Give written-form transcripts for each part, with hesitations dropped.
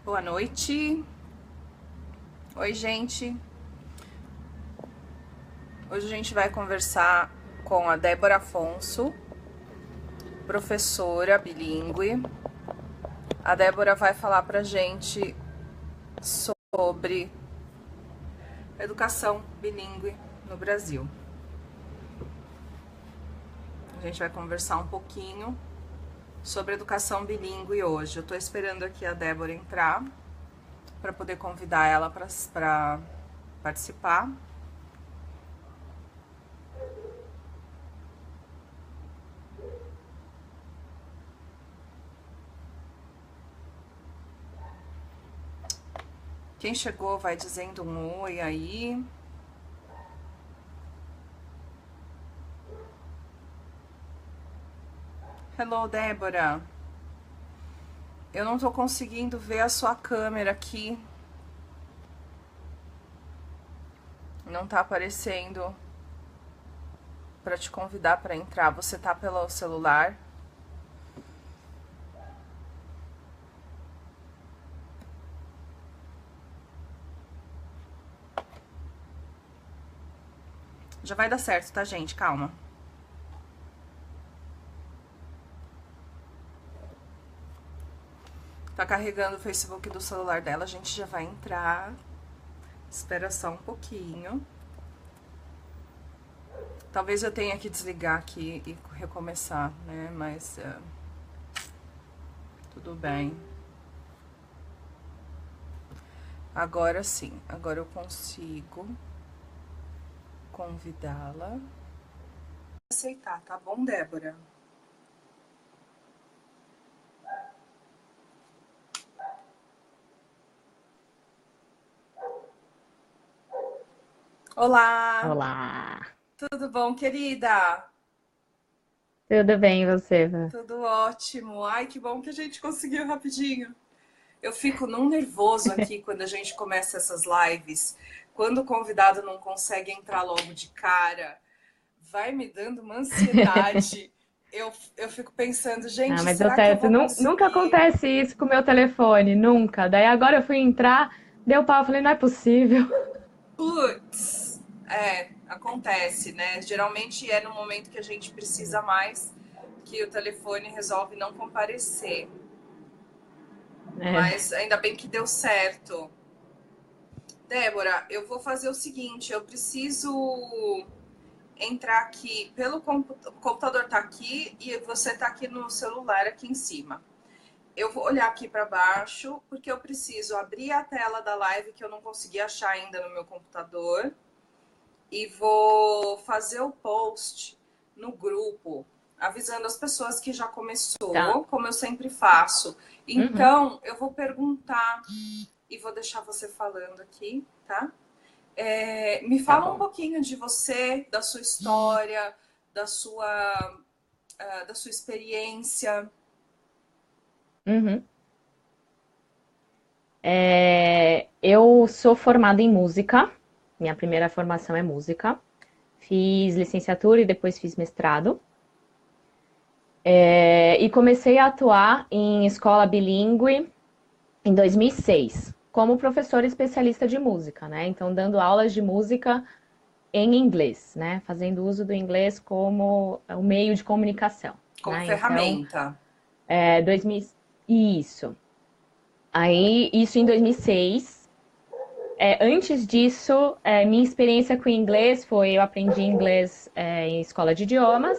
Boa noite. Oi, gente. Hoje a gente vai conversar com a Débora Afonso, professora bilíngue. A Débora vai falar pra gente sobre educação bilíngue no Brasil. A gente vai conversar um pouquinho sobre educação bilíngue hoje. Eu tô esperando aqui a Débora entrar para poder convidar ela para participar. Quem chegou vai dizendo um oi aí. Hello, Débora. Eu não tô conseguindo ver a sua câmera aqui. Não tá aparecendo para te convidar para entrar. Você tá pelo celular? Já vai dar certo, tá, gente? Calma. Tá carregando o Facebook do celular dela, a gente já vai entrar. Espera só um pouquinho. Talvez eu tenha que desligar aqui e recomeçar, né? Mas tudo bem. Agora sim, agora eu consigo convidá-la. Aceitar, tá bom, Débora? Olá! Olá! Tudo bom, querida? Tudo bem, e você? Tudo ótimo. Ai, que bom que a gente conseguiu rapidinho. Eu fico num nervoso aqui quando a gente começa essas lives. Quando o convidado não consegue entrar logo de cara, vai me dando uma ansiedade. Eu fico pensando, Ah, gente, mas deu será que eu certo. vou Nunca conseguir? acontece isso com o meu telefone, nunca. Daí agora eu fui entrar, deu pau, eu falei, não é possível. Putz, acontece, né? Geralmente é no momento que a gente precisa mais que o telefone resolve não comparecer. É. Mas ainda bem que deu certo. Débora, eu vou fazer o seguinte, eu preciso entrar aqui pelo computador, o computador tá aqui e você tá aqui no celular aqui em cima. Eu vou olhar aqui para baixo porque eu preciso abrir a tela da live que eu não consegui achar ainda no meu computador e vou fazer o post no grupo avisando as pessoas que já Tá. começou, como eu sempre faço. Uhum. Então, eu vou perguntar e vou deixar você falando aqui, tá? Me Tá fala um bom. pouquinho de você, da sua história, da sua, da sua experiência. Uhum. Eu sou formada em música. Minha primeira formação é música. Fiz licenciatura e depois fiz mestrado. E comecei a atuar em escola bilíngue em 2006, como professora especialista de música, né? Então, dando aulas de música em inglês, né? Fazendo uso do inglês como um meio de comunicação, Como né? Então, ferramenta. 2000, isso. Aí, isso em 2006. Antes disso, minha experiência com inglês foi, eu aprendi inglês em escola de idiomas,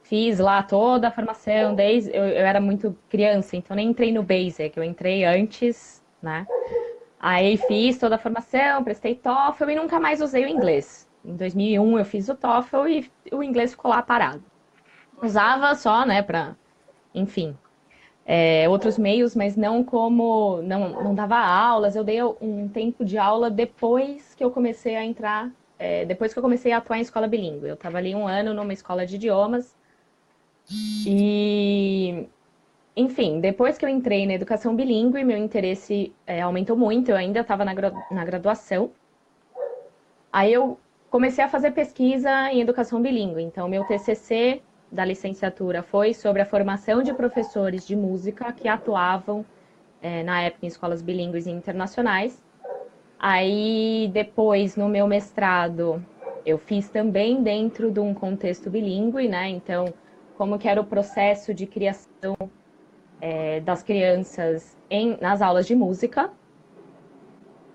fiz lá toda a formação, desde eu era muito criança, então nem entrei no Basic, eu entrei antes, né? Aí fiz toda a formação, prestei TOEFL e nunca mais usei o inglês. Em 2001 eu fiz o TOEFL e o inglês ficou lá parado. Usava só, né, para, enfim, outros meios, mas não como, não dava aulas. Eu dei um tempo de aula depois que eu comecei a entrar, depois que eu comecei a atuar em escola bilíngue. Eu estava ali um ano numa escola de idiomas e enfim, depois que eu entrei na educação bilíngue, meu interesse aumentou muito. Eu ainda estava na graduação. Aí eu comecei a fazer pesquisa em educação bilíngue. Então, meu TCC da licenciatura foi sobre a formação de professores de música que atuavam na época em escolas bilíngues e internacionais. Aí depois, no meu mestrado, eu fiz também dentro de um contexto bilíngue, né? Então, como que era o processo de criação das crianças nas aulas de música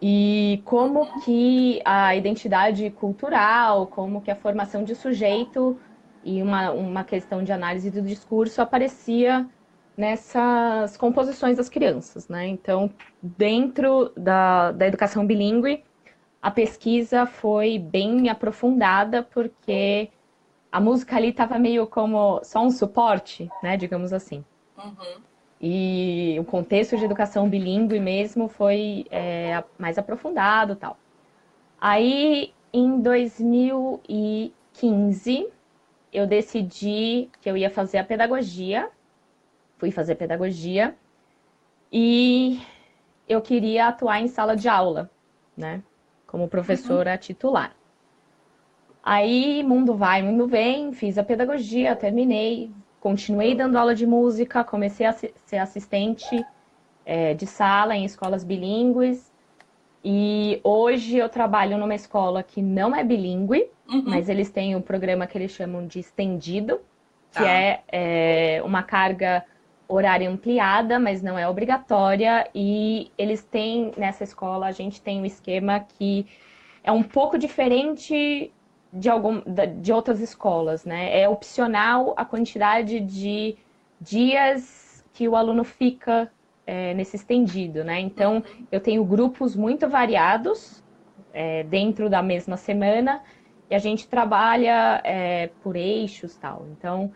e como que a identidade cultural, como que a formação de sujeito e uma questão de análise do discurso aparecia nessas composições das crianças, né? Então, dentro da educação bilíngue, a pesquisa foi bem aprofundada, porque a música ali estava meio como só um suporte, né? Digamos assim. Uhum. E o contexto de educação bilíngue mesmo foi mais aprofundado e tal. Aí, em 2015, eu decidi que eu ia fazer a pedagogia. Fui fazer pedagogia e eu queria atuar em sala de aula, né? Como professora titular. Aí, mundo vai, mundo vem, fiz a pedagogia, terminei, continuei dando aula de música, comecei a ser assistente de sala em escolas bilíngues. E hoje eu trabalho numa escola que não é bilíngue, mas eles têm um programa que eles chamam de estendido, que Tá. é uma carga horária ampliada, mas não é obrigatória. E eles têm, nessa escola, a gente tem um esquema que é um pouco diferente de outras escolas, né? É opcional a quantidade de dias que o aluno fica nesse estendido, né? Então, eu tenho grupos muito variados dentro da mesma semana e a gente trabalha por eixos tal. Então,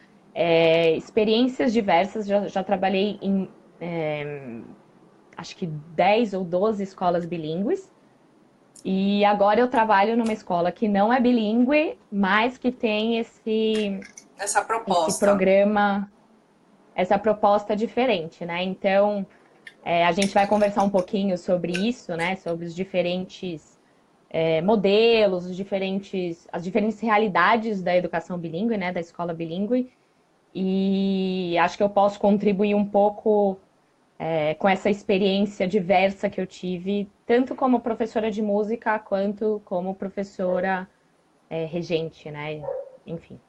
experiências diversas, já trabalhei em acho que 10 ou 12 escolas bilíngues. E agora eu trabalho numa escola que não é bilíngue, mas que tem Essa esse proposta. programa, essa proposta diferente, né? Então, a gente vai conversar um pouquinho sobre isso, né? Sobre os diferentes modelos, as diferentes realidades da educação bilíngue, né? Da escola bilíngue. E acho que eu posso contribuir um pouco com essa experiência diversa que eu tive, tanto como professora de música, quanto como professora regente, né? Enfim.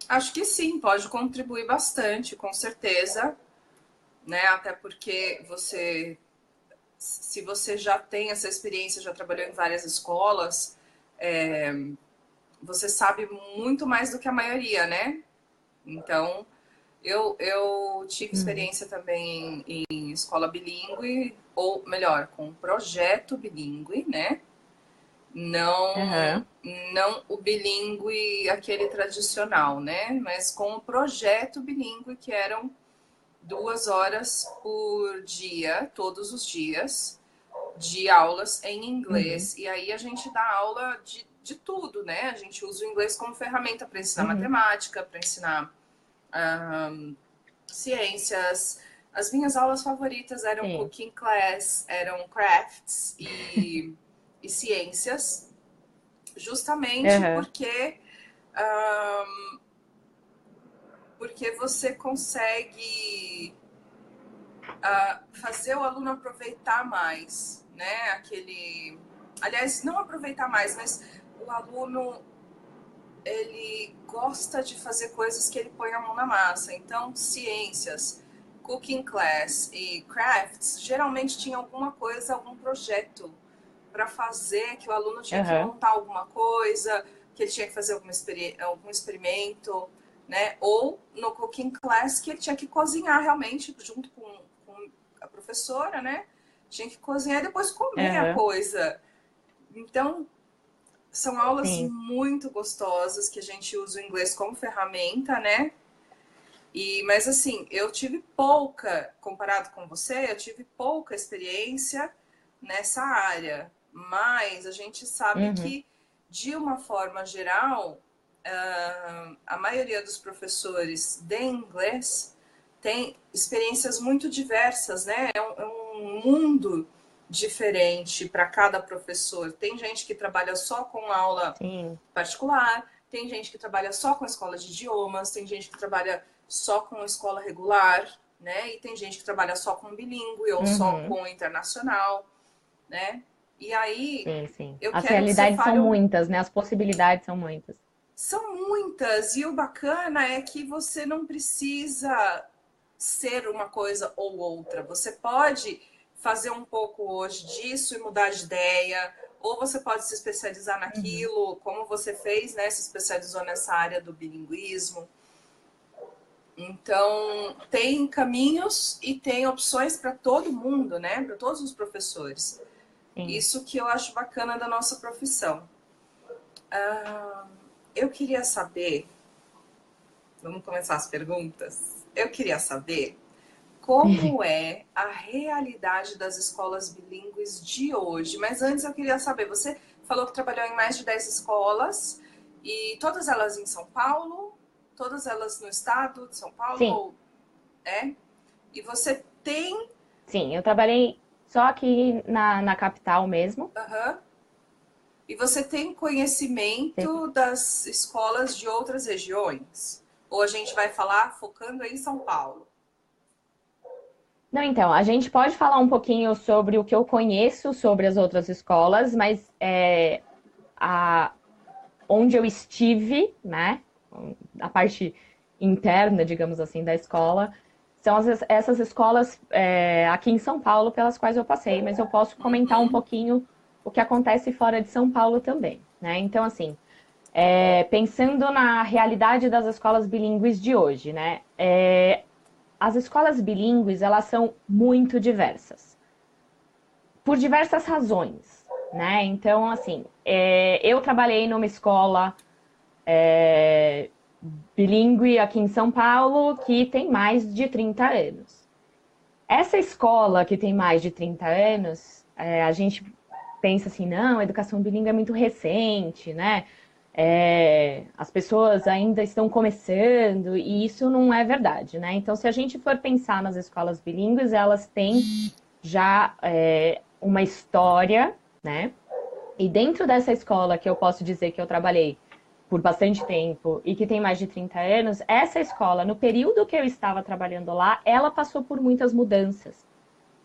Acho que sim, pode contribuir bastante, com certeza, né? Até porque se você já tem essa experiência, já trabalhou em várias escolas, você sabe muito mais do que a maioria, né? Então, eu tive Uhum. experiência também em escola bilíngue, ou melhor, com um projeto bilíngue, né? Não, Uhum. não o bilíngue aquele tradicional, né? Mas com o projeto bilíngue, que eram 2 horas por dia, todos os dias, de aulas em Uhum. inglês. E aí a gente dá aula de tudo, né? A gente usa o inglês como ferramenta para ensinar Uhum. matemática, para ensinar ciências. As minhas aulas favoritas eram Sim. cooking class, eram crafts e ciências, justamente Uhum. porque você consegue fazer o aluno aproveitar mais, né? Aliás, não aproveitar mais, mas o aluno ele gosta de fazer coisas que ele põe a mão na massa. Então, ciências, cooking class e crafts geralmente tinha alguma coisa, algum projeto para fazer, que o aluno tinha que Uhum. montar alguma coisa, que ele tinha que fazer algum experimento, né? Ou no cooking class que ele tinha que cozinhar realmente junto com a professora, né? Tinha que cozinhar e depois comer a Uhum. coisa. Então, são aulas Sim. muito gostosas que a gente usa o inglês como ferramenta, né? Mas assim, eu tive pouca, comparado com você, eu tive pouca experiência nessa área. Mas a gente sabe Uhum. que, de uma forma geral, a maioria dos professores de inglês tem experiências muito diversas, né? É um mundo diferente para cada professor. Tem gente que trabalha só com aula Sim. particular, tem gente que trabalha só com escola de idiomas, tem gente que trabalha só com escola regular, né? E tem gente que trabalha só com bilíngue ou só Uhum. com internacional, né? E aí Sim, sim. eu As quero que você realidades são fale muitas, né? As possibilidades são muitas. são muitas, e o bacana é que você não precisa ser uma coisa ou outra. Você pode fazer um pouco hoje disso e mudar de ideia, ou você pode se especializar Uhum. naquilo, como você fez, né? Se especializou nessa área do bilinguismo. Então, tem caminhos e tem opções para todo mundo, né? Para todos os professores. Sim. Isso que eu acho bacana da nossa profissão. Eu queria saber, vamos começar as perguntas? Eu queria saber como é a realidade das escolas bilíngues de hoje. Mas antes eu queria saber, você falou que trabalhou em mais de 10 escolas e todas elas em São Paulo? Todas elas no estado de São Paulo? Sim, Ou é? E você tem. sim. Eu trabalhei só aqui na capital mesmo. Aham. E você tem conhecimento das escolas de outras regiões? Ou a gente vai falar focando em São Paulo? Não, então, a gente pode falar um pouquinho sobre o que eu conheço sobre as outras escolas, mas a, onde eu estive, né, a parte interna, digamos assim, da escola, são essas escolas aqui em São Paulo pelas quais eu passei, mas eu posso comentar um Uhum. pouquinho o que acontece fora de São Paulo também, né? Então, assim, pensando na realidade das escolas bilíngues de hoje, né? As escolas bilíngues, elas são muito diversas, por diversas razões, né? Então, assim, eu trabalhei numa escola bilíngue aqui em São Paulo que tem mais de 30 anos. Essa escola que tem mais de 30 anos, a gente pensa assim, não, a educação bilíngue é muito recente, né? As pessoas ainda estão começando, e isso não é verdade, né? Então, se a gente for pensar nas escolas bilíngues, elas têm já uma história, né? E dentro dessa escola que eu posso dizer que eu trabalhei por bastante tempo e que tem mais de 30 anos, essa escola, no período que eu estava trabalhando lá, ela passou por muitas mudanças.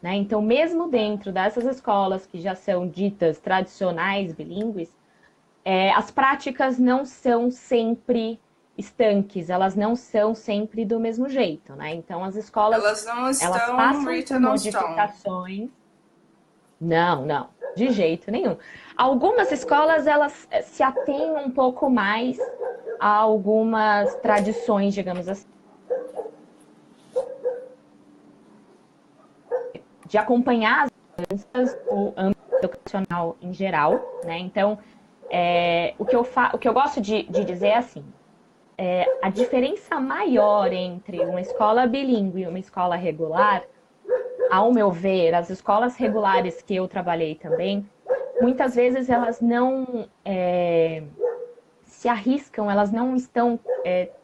Né? Então, mesmo dentro dessas escolas que já são ditas tradicionais bilíngues, as práticas não são sempre estanques, elas não são sempre do mesmo jeito. Né? Então, as escolas Elas não elas estão passam por written on stone. modificações. Não, não, de jeito nenhum. Algumas escolas elas se atêm um pouco mais a algumas tradições, digamos assim, de acompanhar o âmbito educacional em geral, né? Então, o que eu gosto de dizer é assim, a diferença maior entre uma escola bilíngue e uma escola regular, ao meu ver, as escolas regulares que eu trabalhei também, muitas vezes elas não se arriscam, elas não estão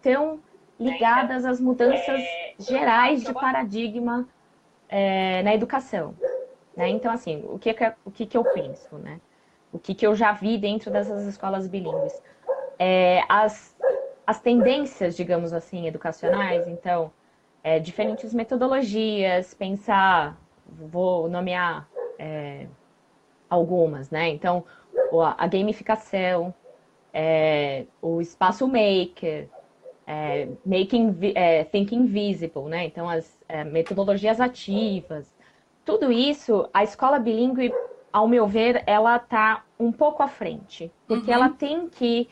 tão ligadas às mudanças gerais de paradigma na educação. Né? Então, assim, o que eu penso? Né? O que eu já vi dentro dessas escolas bilíngues? As tendências, digamos assim, educacionais, então, diferentes metodologias, pensar, vou nomear algumas, né? Então, a gamificação, o espaço maker, thinking visible, né? Então, as metodologias ativas, tudo isso, a escola bilíngue, ao meu ver, ela está um pouco à frente, porque ela Uhum. tem que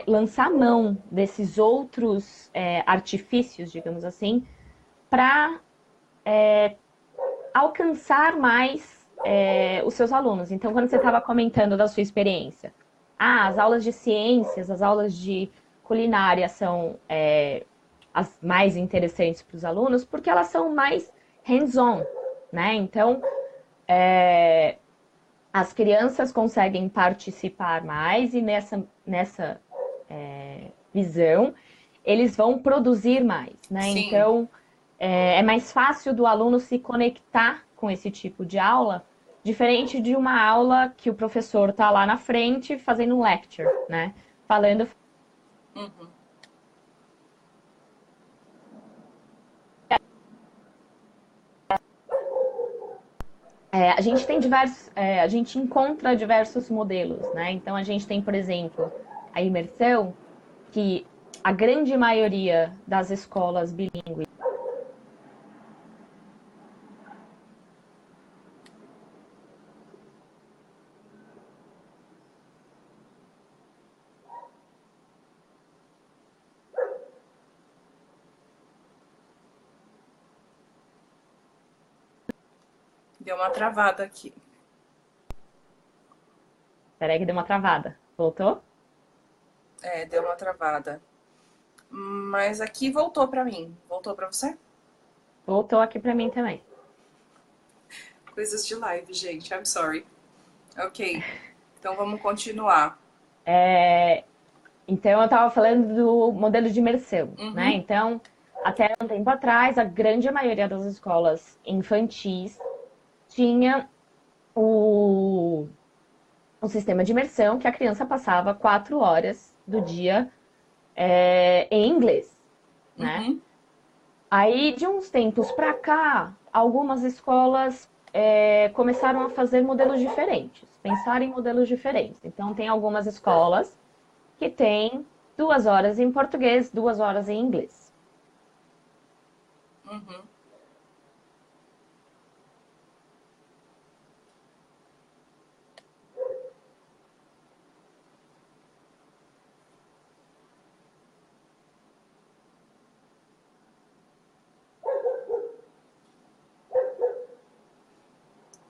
lançar mão desses outros artifícios, digamos assim, para alcançar mais os seus alunos. Então, quando você estava comentando da sua experiência, as aulas de ciências, as aulas de culinária são as mais interessantes para os alunos, porque elas são mais hands-on, né? Então, as crianças conseguem participar mais e nessa visão eles vão produzir mais, né? Sim. Então, é mais fácil do aluno se conectar com esse tipo de aula, diferente de uma aula que o professor está lá na frente fazendo um lecture, né? Falando. Uhum. a gente tem a gente encontra diversos modelos, né? Então a gente tem, por exemplo, a imersão, que a grande maioria das escolas bilíngues. Deu uma travada aqui. Peraí que deu uma travada. Voltou? É, deu uma travada. Mas aqui voltou pra mim. Voltou pra você? Voltou aqui para mim também. Coisas de live, gente. I'm sorry. Ok. Então vamos continuar. Então, eu estava falando do modelo de imersão, né? Uhum. Então, até um tempo atrás, a grande maioria das escolas infantis tinha o, o sistema de imersão que a criança passava 4 horas do dia em inglês, né? Uhum. Aí, de uns tempos para cá, algumas escolas começaram a fazer modelos diferentes, pensar em modelos diferentes. Então, tem algumas escolas que têm 2 horas em português, 2 horas em inglês. Uhum.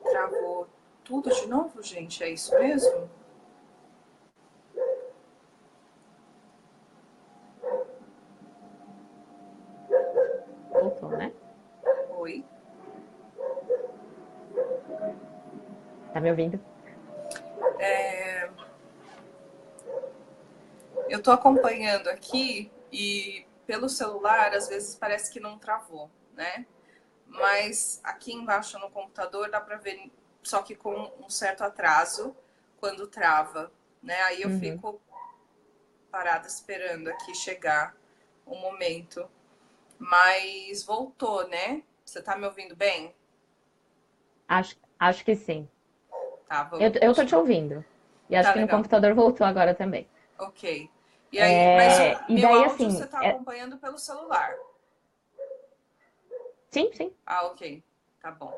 Travou tudo de novo, gente? É isso mesmo? Voltou, né? Oi? Tá me ouvindo? Eu tô acompanhando aqui e pelo celular, às vezes parece que não travou, né? Mas aqui embaixo no computador dá pra ver, só que com um certo atraso quando trava, né? Aí eu Uhum. fico parada esperando aqui chegar o momento. Mas voltou, né? Você tá me ouvindo bem? Acho que sim. Tá, Eu, vamos eu tô te continuar. ouvindo. E acho Tá que no legal. computador voltou agora também. Ok. E aí, mas o E meu daí, áudio você assim, tá acompanhando pelo celular. sim, sim. Ah, ok. Tá bom.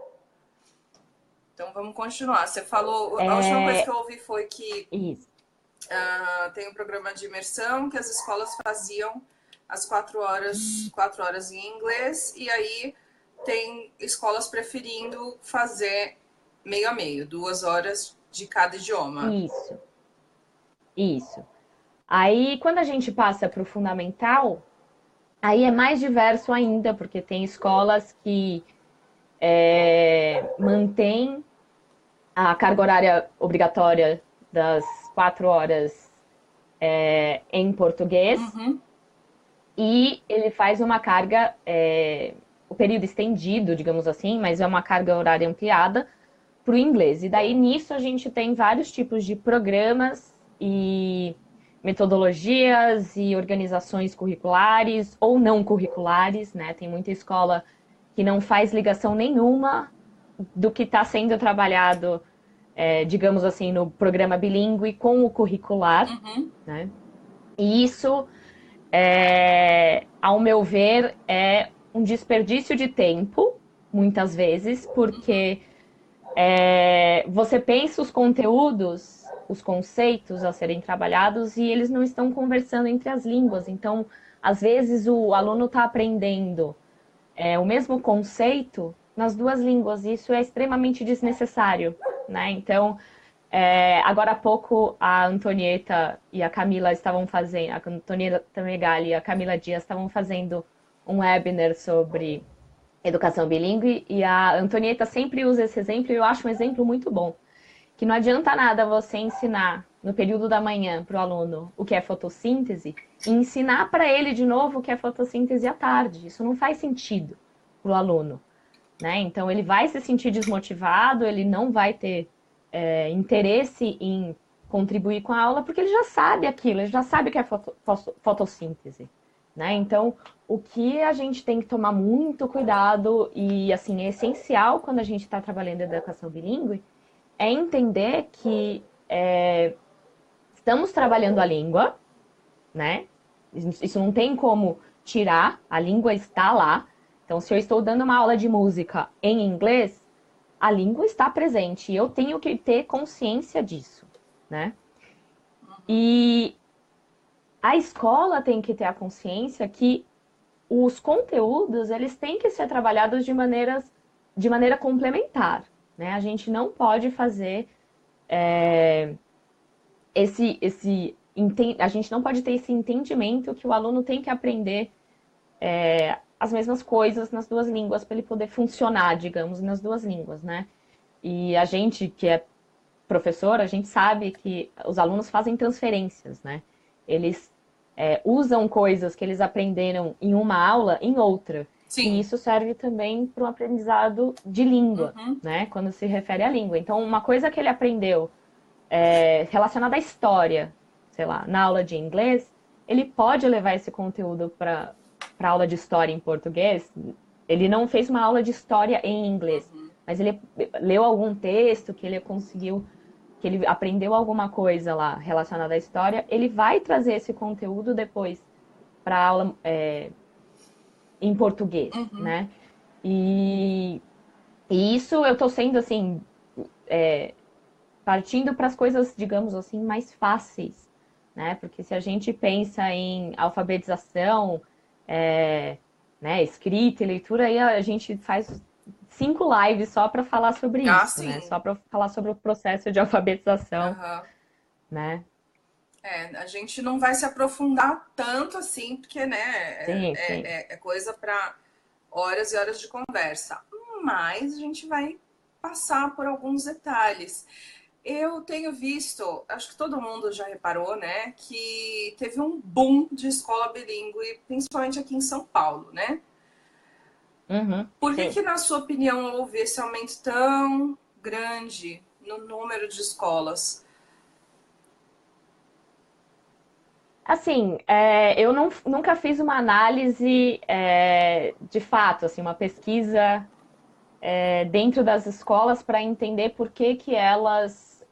Então vamos continuar. Você falou, a última coisa que eu ouvi foi que Isso. tem um programa de imersão que as escolas faziam às 4 horas em inglês, e aí tem escolas preferindo fazer meio a meio, 2 horas de cada idioma. Isso. Isso. Aí, quando a gente passa para o fundamental, aí é mais diverso ainda, porque tem escolas que mantêm a carga horária obrigatória das 4 horas em português Uhum, e ele faz uma carga, o período estendido, digamos assim, mas é uma carga horária ampliada para o inglês. E daí nisso a gente tem vários tipos de programas e metodologias e organizações curriculares ou não curriculares, né? Tem muita escola que não faz ligação nenhuma do que está sendo trabalhado, digamos assim, no programa bilíngue com o curricular, uhum, né? E isso, ao meu ver, é um desperdício de tempo, muitas vezes, porque você pensa os conteúdos, os conceitos a serem trabalhados e eles não estão conversando entre as línguas. Então, às vezes, o aluno está aprendendo o mesmo conceito nas duas línguas, e isso é extremamente desnecessário, né? Então, agora há pouco a Antonieta e a Camila estavam fazendo, a Antonieta Megali e a Camila Dias estavam fazendo um webinar sobre educação bilíngue, e a Antonieta sempre usa esse exemplo e eu acho um exemplo muito bom. Que não adianta nada você ensinar no período da manhã para o aluno o que é fotossíntese e ensinar para ele de novo o que é fotossíntese à tarde. Isso não faz sentido para o aluno, né? Então ele vai se sentir desmotivado, ele não vai ter interesse em contribuir com a aula porque ele já sabe aquilo, ele já sabe o que é fotossíntese. né? Então, o que a gente tem que tomar muito cuidado e, assim, é essencial quando a gente está trabalhando em educação bilíngue é entender que estamos trabalhando a língua, né? Isso não tem como tirar, a língua está lá. Então, se eu estou dando uma aula de música em inglês, a língua está presente e eu tenho que ter consciência disso, né? E a escola tem que ter a consciência que os conteúdos, eles têm que ser trabalhados de maneira complementar, né? A gente não pode fazer a gente não pode ter esse entendimento que o aluno tem que aprender as mesmas coisas nas duas línguas para ele poder funcionar, digamos, nas duas línguas, né? E a gente que é professor, a gente sabe que os alunos fazem transferências, né? Eles usam coisas que eles aprenderam em uma aula em outra. E Sim. isso serve também para um aprendizado de língua, Uhum. né? Quando se refere à língua. Então, uma coisa que ele aprendeu relacionada à história, sei lá, na aula de inglês, ele pode levar esse conteúdo para aula de história em português. Ele não fez uma aula de história em inglês, mas ele leu algum texto que ele conseguiu, que ele aprendeu alguma coisa lá relacionada à história, ele vai trazer esse conteúdo depois para aula em português, Uhum. né? E, e isso eu estou sendo assim, partindo para as coisas, digamos assim, mais fáceis, né? Porque se a gente pensa em alfabetização, né, escrita e leitura, aí a gente faz 5 lives só para falar sobre Ah, isso, né? sim. Só para falar sobre o processo de alfabetização, Aham. né? A gente não vai se aprofundar tanto assim, porque, né, Sim, sim. é coisa para horas e horas de conversa. Mas a gente vai passar por alguns detalhes. Eu tenho visto, acho que todo mundo já reparou, né, que teve um boom de escola bilíngue, principalmente aqui em São Paulo, né? Uhum, Por que sim. que, na sua opinião, houve esse aumento tão grande no número de escolas? Assim, eu nunca fiz uma análise de fato, assim, uma pesquisa dentro das escolas para entender por que que elas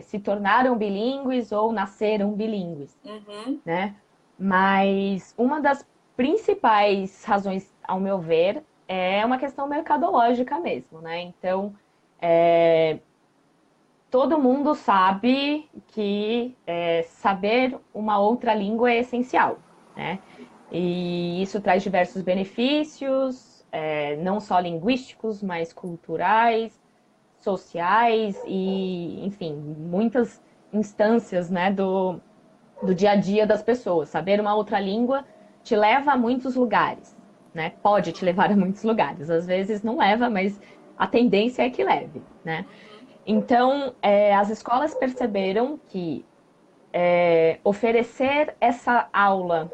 se tornaram bilíngues ou nasceram bilíngues, Uhum. né? Mas uma das principais razões, ao meu ver, é uma questão mercadológica mesmo, né? Então, todo mundo sabe que saber uma outra língua é essencial, né? E isso traz diversos benefícios, não só linguísticos, mas culturais, sociais e, enfim, muitas instâncias, né, do dia a dia das pessoas. Saber uma outra língua te leva a muitos lugares, né? Pode te levar a muitos lugares. Às vezes não leva, mas a tendência é que leve, né? Então, as escolas perceberam que oferecer essa aula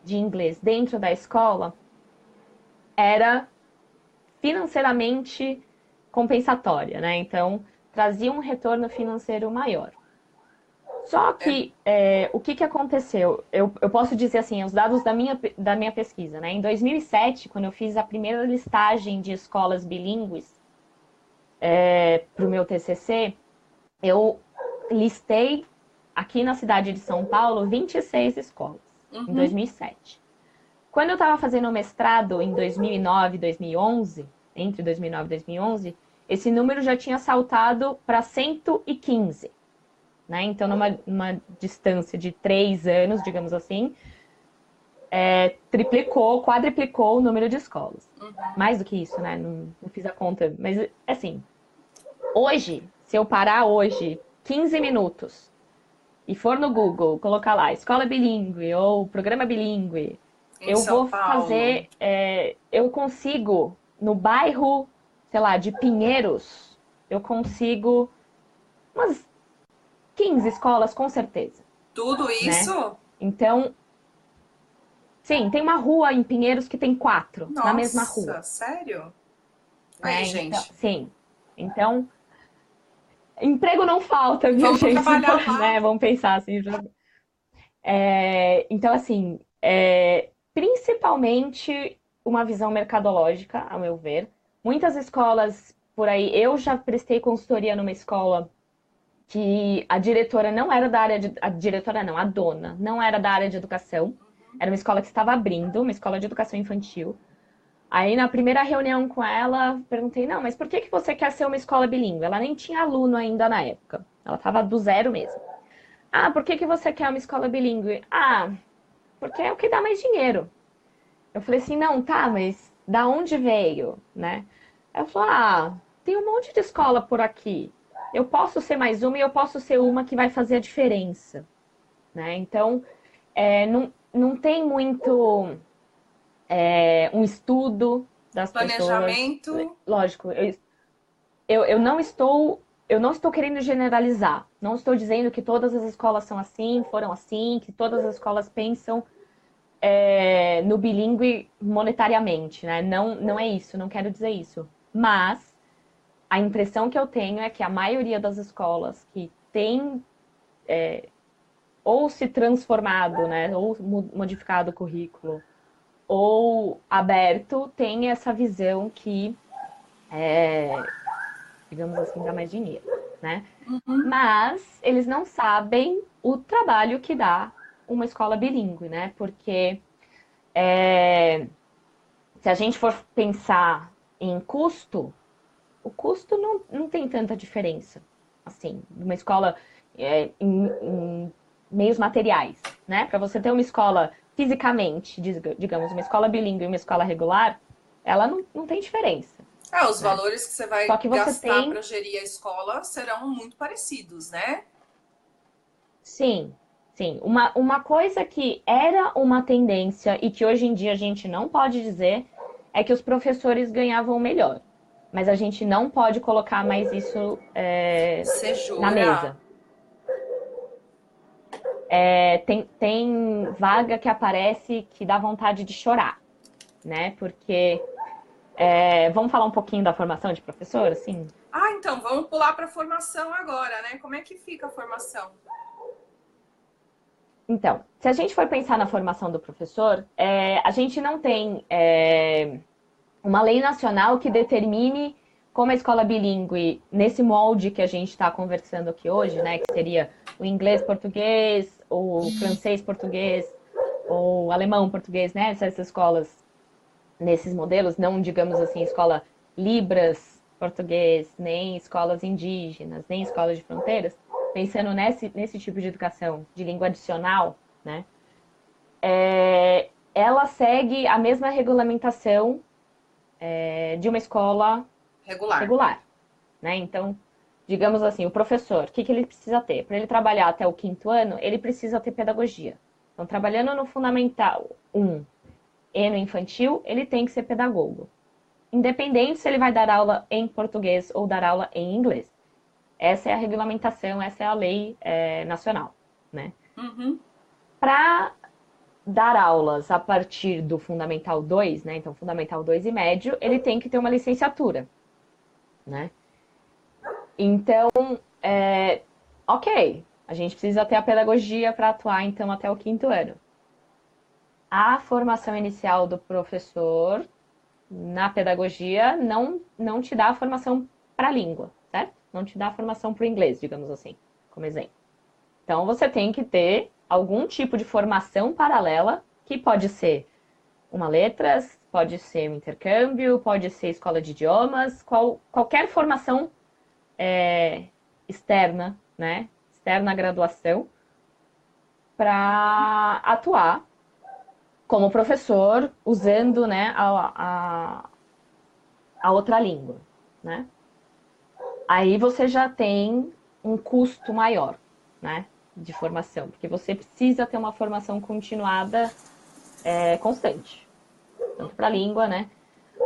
de inglês dentro da escola era financeiramente compensatória, né? Então, trazia um retorno financeiro maior. Só É. que o que, que aconteceu? Eu posso dizer assim, os dados da minha pesquisa, né? Em 2007, quando eu fiz a primeira listagem de escolas bilíngues para o meu TCC, eu listei aqui na cidade de São Paulo 26 escolas em Uhum. 2007. Quando eu estava fazendo o mestrado em 2009 e 2011, entre 2009 e 2011, esse número já tinha saltado para 115, né? Então, numa distância de 3 anos, digamos assim, triplicou, quadriplicou o número de escolas. Mais do que isso, né? Não fiz a conta, mas assim, hoje, se eu parar hoje 15 minutos e for no Google, colocar lá escola bilíngue ou programa bilíngue, Em eu São vou Paulo. fazer, eu consigo, no bairro, sei lá, de Pinheiros, eu consigo umas 15 escolas com certeza, Tudo né? isso? Então, sim, tem uma rua em Pinheiros que tem 4 na mesma Nossa, rua, sério? Aí, né? Então, gente, sim. Então, emprego não falta, minha vamos gente, trabalhar lá. né? Vamos pensar assim. Então, assim, principalmente uma visão mercadológica, ao meu ver. Muitas escolas por aí, eu já prestei consultoria numa escola que a diretora não era da área de, a diretora não, a dona não era da área de educação. Era uma escola que estava abrindo, uma escola de educação infantil. Aí na primeira reunião com ela, perguntei: "Não, mas por que que você quer ser uma escola bilíngue?" Ela nem tinha aluno ainda na época. Ela estava do zero mesmo. "Ah, por que que você quer uma escola bilíngue?" "Ah, porque é o que dá mais dinheiro." Eu falei assim: "Não, tá, mas da onde veio, né?" Ela falou: "Ah, tem um monte de escola por aqui. Eu posso ser mais uma e eu posso ser uma que vai fazer a diferença, né?" Então, não tem muito um estudo das pessoas. Planejamento. Lógico, eu não estou querendo generalizar. Não estou dizendo que todas as escolas são assim, foram assim, que todas as escolas pensam no bilíngue monetariamente, né? Não, não é isso, não quero dizer isso. Mas a impressão que eu tenho é que a maioria das escolas que tem ou se transformado, né, ou modificado o currículo, ou aberto, tem essa visão que, digamos assim, dá mais dinheiro, né? Uhum. Mas eles não sabem o trabalho que dá uma escola bilíngue, né? Porque se a gente for pensar em custo, o custo não tem tanta diferença. Assim, uma escola em meios materiais, né? Para você ter uma escola fisicamente, digamos, uma escola bilíngue e uma escola regular, ela não tem diferença, Os né? valores que você Só vai que você gastar tem, para gerir a escola serão muito parecidos, né? sim, sim, uma coisa que era uma tendência e que hoje em dia a gente não pode dizer é que os professores ganhavam melhor. Mas a gente não pode colocar mais isso Você na jura? mesa. Tem vaga que aparece que dá vontade de chorar, né? Porque vamos falar um pouquinho da formação de professor, assim? Então, vamos pular para a formação agora, né? Como é que fica a formação? Então, se a gente for pensar na formação do professor, a gente não tem uma lei nacional que determine como a escola bilíngue, nesse molde que a gente está conversando aqui hoje, né, que seria o inglês-português, ou o francês-português, ou alemão-português, né, essas escolas, nesses modelos, não, digamos assim, escola Libras-português, nem escolas indígenas, nem escolas de fronteiras, pensando nesse tipo de educação de língua adicional, né, ela segue a mesma regulamentação de uma escola Regular. regular, né? Então, digamos assim, o professor, o que que ele precisa ter? Para ele trabalhar até o quinto ano, ele precisa ter pedagogia. Então, trabalhando no Fundamental 1 e no infantil, ele tem que ser pedagogo. Independente se ele vai dar aula em português ou dar aula em inglês. Essa é a regulamentação, essa é a lei nacional, né? Uhum. Para dar aulas a partir do Fundamental 2, né? Então, Fundamental 2 e médio, ele tem que ter uma licenciatura, né? Então, ok, a gente precisa ter a pedagogia para atuar, então, até o quinto ano. A formação inicial do professor na pedagogia não te dá a formação para a língua, certo? Não te dá a formação para o inglês, digamos assim, como exemplo. Então, você tem que ter algum tipo de formação paralela, que pode ser uma letras, pode ser um intercâmbio, pode ser escola de idiomas, qualquer formação externa, né? Externa à graduação, para atuar como professor usando, né, a outra língua, né? Aí você já tem um custo maior, né, de formação, porque você precisa ter uma formação continuada constante, tanto para a língua, né?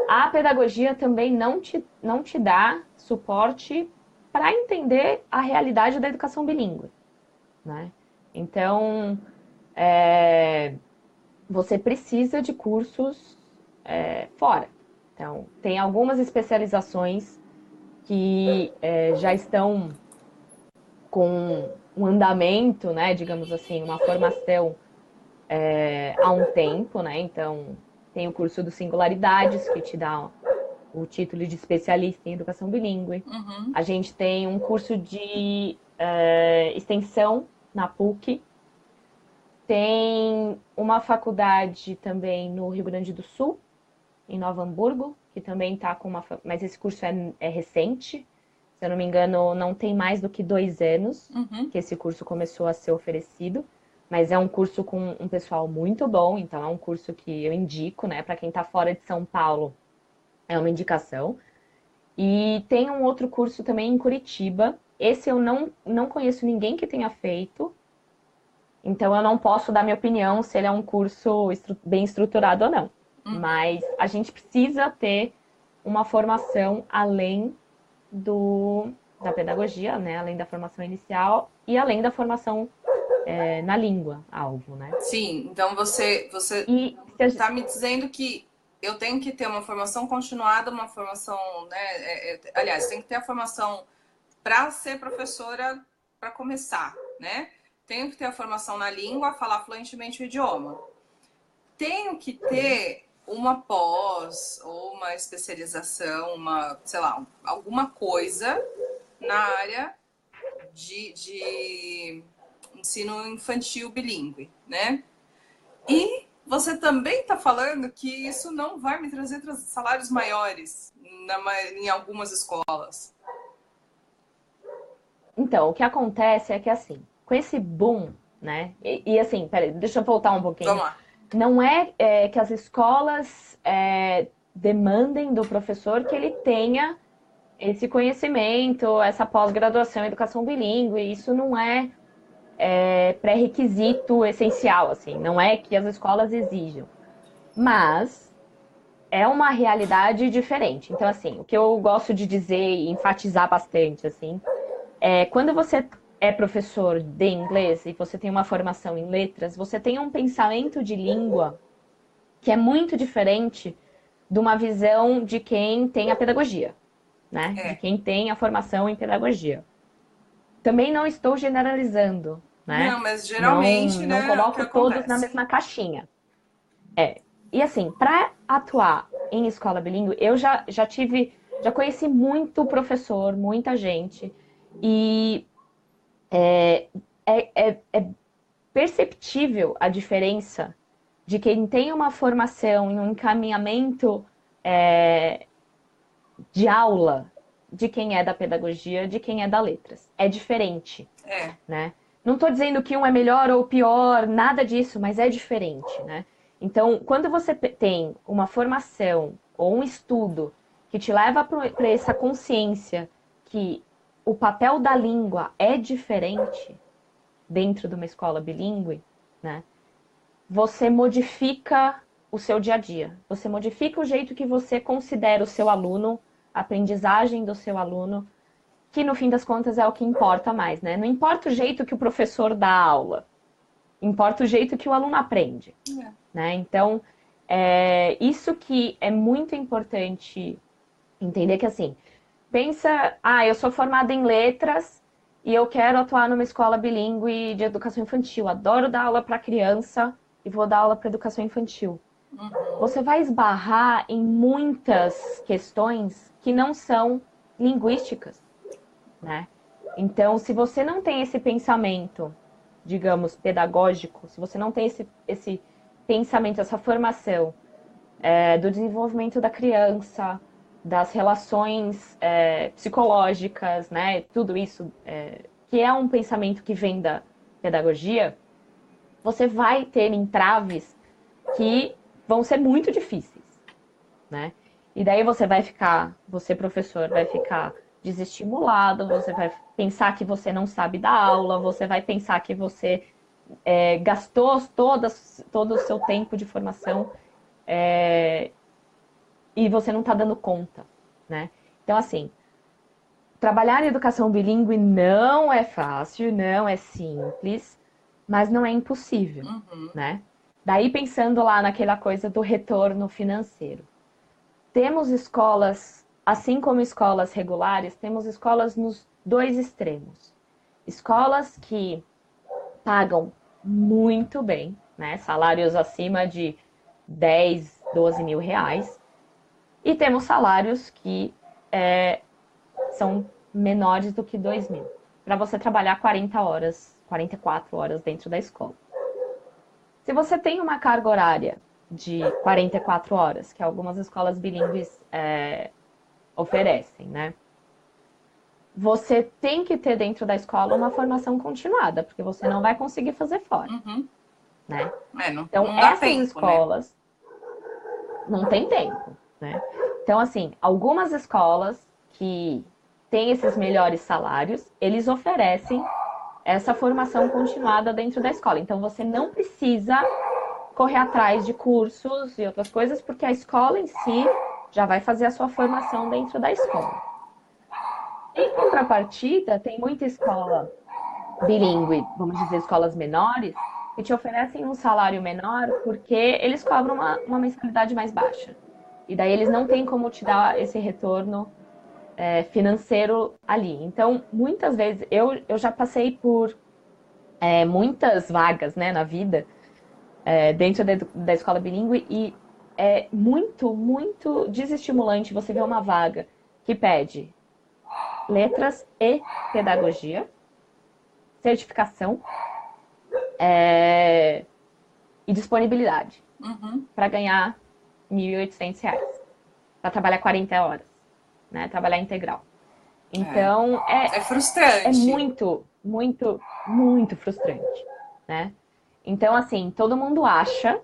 A pedagogia também não te dá suporte para entender a realidade da educação bilíngue, né? Então, você precisa de cursos fora. Então, tem algumas especializações que já estão com um andamento, né, digamos assim, uma formação há um tempo, né? Então, tem o curso do Singularidades, que te dá o título de especialista em educação bilíngue. Uhum. A gente tem um curso de extensão na PUC. Tem uma faculdade também no Rio Grande do Sul, em Novo Hamburgo, que também está com uma. Mas esse curso é recente. Se eu não me engano, não tem mais do que 2 anos que esse curso começou a ser oferecido. Mas é um curso com um pessoal muito bom, então é um curso que eu indico, né? Para quem está fora de São Paulo, é uma indicação. E tem um outro curso também em Curitiba. Esse eu não conheço ninguém que tenha feito, então eu não posso dar minha opinião se ele é um curso bem estruturado ou não. Mas a gente precisa ter uma formação além da pedagogia, né? Além da formação inicial e além da formação na língua alvo, né? Sim, então você E está me dizendo que eu tenho que ter uma formação continuada, uma formação, né? Aliás, tem que ter a formação para ser professora para começar, né? Tenho que ter a formação na língua, falar fluentemente o idioma. Tenho que ter uma pós ou uma especialização, uma, sei lá, alguma coisa na área de ensino infantil bilíngue, né? E você também está falando que isso não vai me trazer salários maiores em algumas escolas. então, o que acontece é que assim, com esse boom, né? E assim, peraí, deixa eu voltar um pouquinho. Vamos lá. Não é que as escolas demandem do professor que ele tenha esse conhecimento, essa pós-graduação em educação bilíngue. Isso não é pré-requisito essencial, assim. Não é que as escolas exijam. Mas é uma realidade diferente. Então, assim, o que eu gosto de dizer e enfatizar bastante, assim, quando você é professor de inglês e você tem uma formação em letras, você tem um pensamento de língua que é muito diferente de uma visão de quem tem a pedagogia, né? De quem tem a formação em pedagogia. Também não estou generalizando, né? Não, mas Não, geralmente, não né, é o que coloco todos na acontece. mesma caixinha. E assim, para atuar em escola bilíngue, eu já conheci muito professor, muita gente, e é perceptível a diferença de quem tem uma formação e um encaminhamento de aula de quem é da pedagogia, de quem é da letras. É diferente, né? Não estou dizendo que um é melhor ou pior, nada disso, mas é diferente, né? Então, quando você tem uma formação ou um estudo que te leva para essa consciência que o papel da língua é diferente dentro de uma escola bilíngue, né? Você modifica o seu dia a dia. Você modifica o jeito que você considera o seu aluno, a aprendizagem do seu aluno, que no fim das contas é o que importa mais, né? Não importa o jeito que o professor dá a aula, importa o jeito que o aluno aprende, né? Então, isso que é muito importante entender que assim, pensa, eu sou formada em letras e eu quero atuar numa escola bilíngue de educação infantil. Adoro dar aula para criança e vou dar aula para educação infantil. Você vai esbarrar em muitas questões que não são linguísticas, né? Então, se você não tem esse pensamento, digamos, pedagógico, se você não tem esse pensamento, essa formação do desenvolvimento da criança, das relações psicológicas, né? Tudo isso, que é um pensamento que vem da pedagogia, você vai ter entraves que vão ser muito difíceis, né? E daí você professor, vai ficar desestimulado, você vai pensar que você não sabe dar aula, você vai pensar que você gastou todo o seu tempo de formação e você não está dando conta, né? Então, assim, trabalhar em educação bilíngue não é fácil, não é simples, mas não é impossível, né? Daí pensando lá naquela coisa do retorno financeiro. Temos escolas, assim como escolas regulares, temos escolas nos dois extremos. Escolas que pagam muito bem, né? Salários acima de 10, 12 mil reais. E temos salários que são menores do que 2 mil. Para você trabalhar 40 horas, 44 horas dentro da escola. Se você tem uma carga horária de 44 horas, que algumas escolas bilíngues oferecem, né? Você tem que ter dentro da escola uma formação continuada, porque você não vai conseguir fazer fora, né? Então, não dá essas tempo, escolas não tem tempo, né? Então, assim, algumas escolas que têm esses melhores salários, eles oferecem essa formação continuada dentro da escola. Então, você não precisa correr atrás de cursos e outras coisas, porque a escola em si já vai fazer a sua formação dentro da escola. Em contrapartida, tem muita escola bilíngue, vamos dizer, escolas menores, que te oferecem um salário menor porque eles cobram uma mensalidade mais baixa. E daí eles não têm como te dar esse retorno financeiro ali. Então, muitas vezes, eu já passei por muitas vagas, né, na vida, dentro da escola bilíngue, e é muito, muito desestimulante você ver uma vaga que pede letras e pedagogia, certificação e disponibilidade para ganhar R$ 1.800 para trabalhar 40 horas, né? Trabalhar integral. Então é frustrante. É muito, muito, muito frustrante, né? Então, assim, todo mundo acha,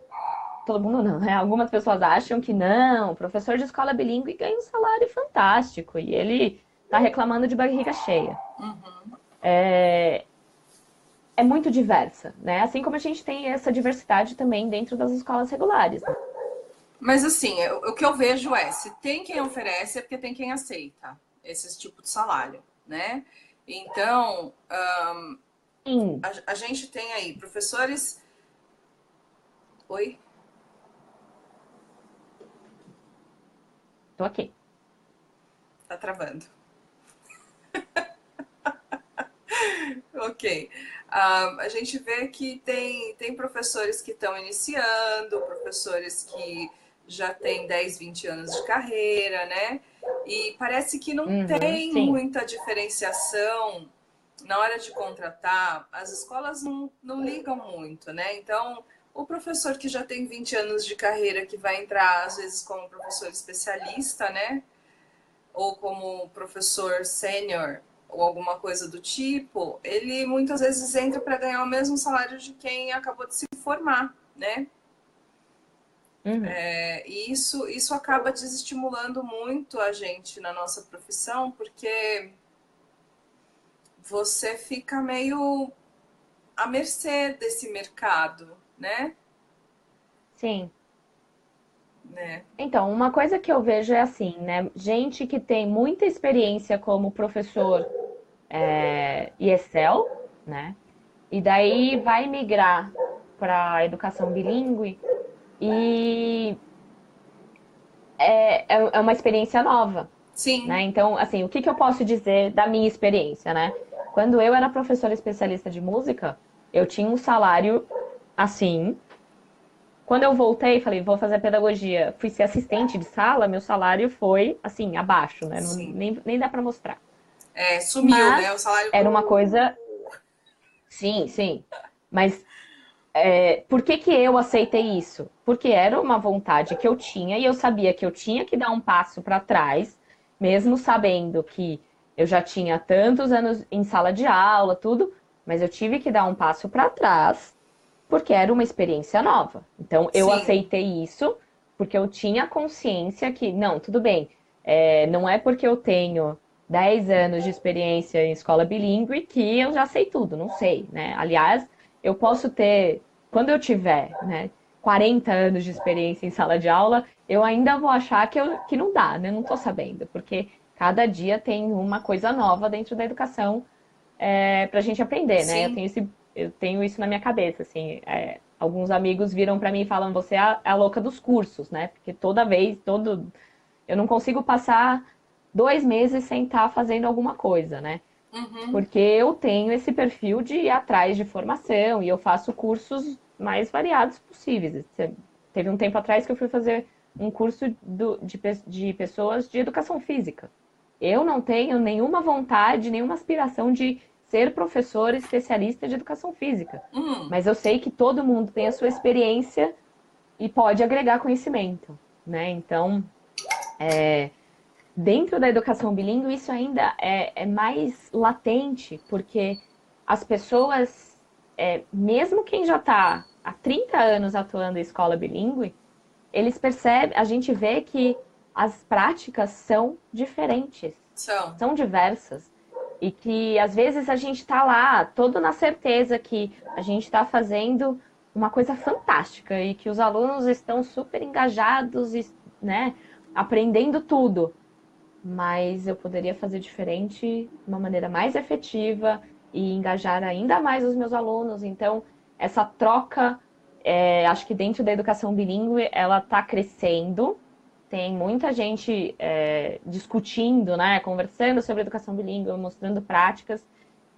todo mundo não, né? Algumas pessoas acham que não, o professor de escola bilíngue ganha um salário fantástico e ele tá reclamando de barriga cheia. É muito diversa, né? Assim como a gente tem essa diversidade também dentro das escolas regulares. Né? Mas assim, o que eu vejo se tem quem oferece é porque tem quem aceita esse tipo de salário, né? Então, a gente tem aí professores... Oi? Tô aqui. Tá travando. Ok. A gente vê que tem professores que estão iniciando, professores que já têm 10, 20 anos de carreira, né? E parece que não tem Sim. muita diferenciação na hora de contratar. As escolas não ligam muito, né? Então, o professor que já tem 20 anos de carreira, que vai entrar, às vezes, como professor especialista, né? Ou como professor sênior, ou alguma coisa do tipo, ele muitas vezes entra para ganhar o mesmo salário de quem acabou de se formar, né? E isso acaba desestimulando muito a gente na nossa profissão, porque você fica meio à mercê desse mercado, né? Sim. Né? Então, uma coisa que eu vejo é assim, né? Gente que tem muita experiência como professor ESL, né? E daí vai migrar para a educação bilíngue e é uma experiência nova, Sim. né? Então, assim, o que eu posso dizer da minha experiência, né? Quando eu era professora especialista de música, eu tinha um salário assim. Quando eu voltei, falei, vou fazer pedagogia, fui ser assistente de sala, meu salário foi, assim, abaixo, né? Sim. Nem dá para mostrar. Sumiu, né? O Mas salário. era uma coisa. Sim, sim. Mas por que que eu aceitei isso? Porque era uma vontade que eu tinha e eu sabia que eu tinha que dar um passo para trás, mesmo sabendo que eu já tinha tantos anos em sala de aula, tudo, mas eu tive que dar um passo para trás porque era uma experiência nova. Então eu Sim. aceitei isso porque eu tinha consciência que, não, tudo bem, não é porque eu tenho 10 anos de experiência em escola bilíngue que eu já sei tudo, não sei, né? Aliás, eu posso ter, quando eu tiver, né, 40 anos de experiência em sala de aula, eu ainda vou achar que não dá, né? Não tô sabendo, porque cada dia tem uma coisa nova dentro da educação pra gente aprender, né? Sim. Eu tenho isso na minha cabeça, assim. Alguns amigos viram pra mim e falam, você é a louca dos cursos, né? Porque toda vez, eu não consigo passar 2 meses sem estar fazendo alguma coisa, né? Porque eu tenho esse perfil de ir atrás de formação e eu faço cursos mais variados possíveis. Teve um tempo atrás que eu fui fazer um curso de pessoas de educação física. Eu não tenho nenhuma vontade, nenhuma aspiração de ser professor especialista de educação física. Mas eu sei que todo mundo tem a sua experiência e pode agregar conhecimento, né? Então, dentro da educação bilíngue, isso ainda é mais latente, porque as pessoas, mesmo quem já está há 30 anos atuando em escola bilíngue, eles percebem, a gente vê que as práticas são diferentes, são diversas. E que às vezes a gente está lá, todo na certeza que a gente está fazendo uma coisa fantástica e que os alunos estão super engajados, né, aprendendo tudo. Mas eu poderia fazer diferente, de uma maneira mais efetiva e engajar ainda mais os meus alunos. Então, essa troca, acho que dentro da educação bilíngue, ela está crescendo. Tem muita gente discutindo, né, conversando sobre educação bilíngue, mostrando práticas.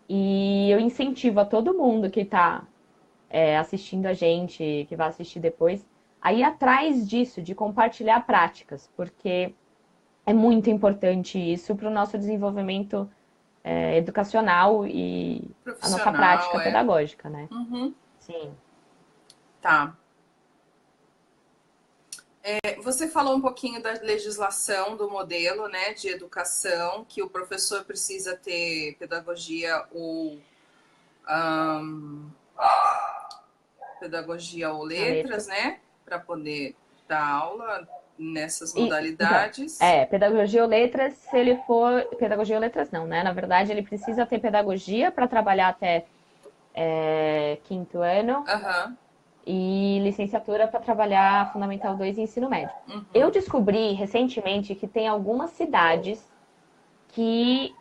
E eu incentivo a todo mundo que está assistindo a gente, que vai assistir depois, a ir atrás disso, de compartilhar práticas, porque é muito importante isso para o nosso desenvolvimento educacional e a nossa prática pedagógica, né? Uhum. Sim. Tá. Você falou um pouquinho da legislação do modelo, né, de educação, que o professor precisa ter pedagogia ou letras, né, para poder dar aula nessas modalidades. Então, pedagogia ou letras, se ele for... Pedagogia ou letras não, né? Na verdade, ele precisa ter pedagogia para trabalhar até quinto ano. E licenciatura para trabalhar Fundamental 2 e ensino médio. Eu descobri recentemente que tem algumas cidades que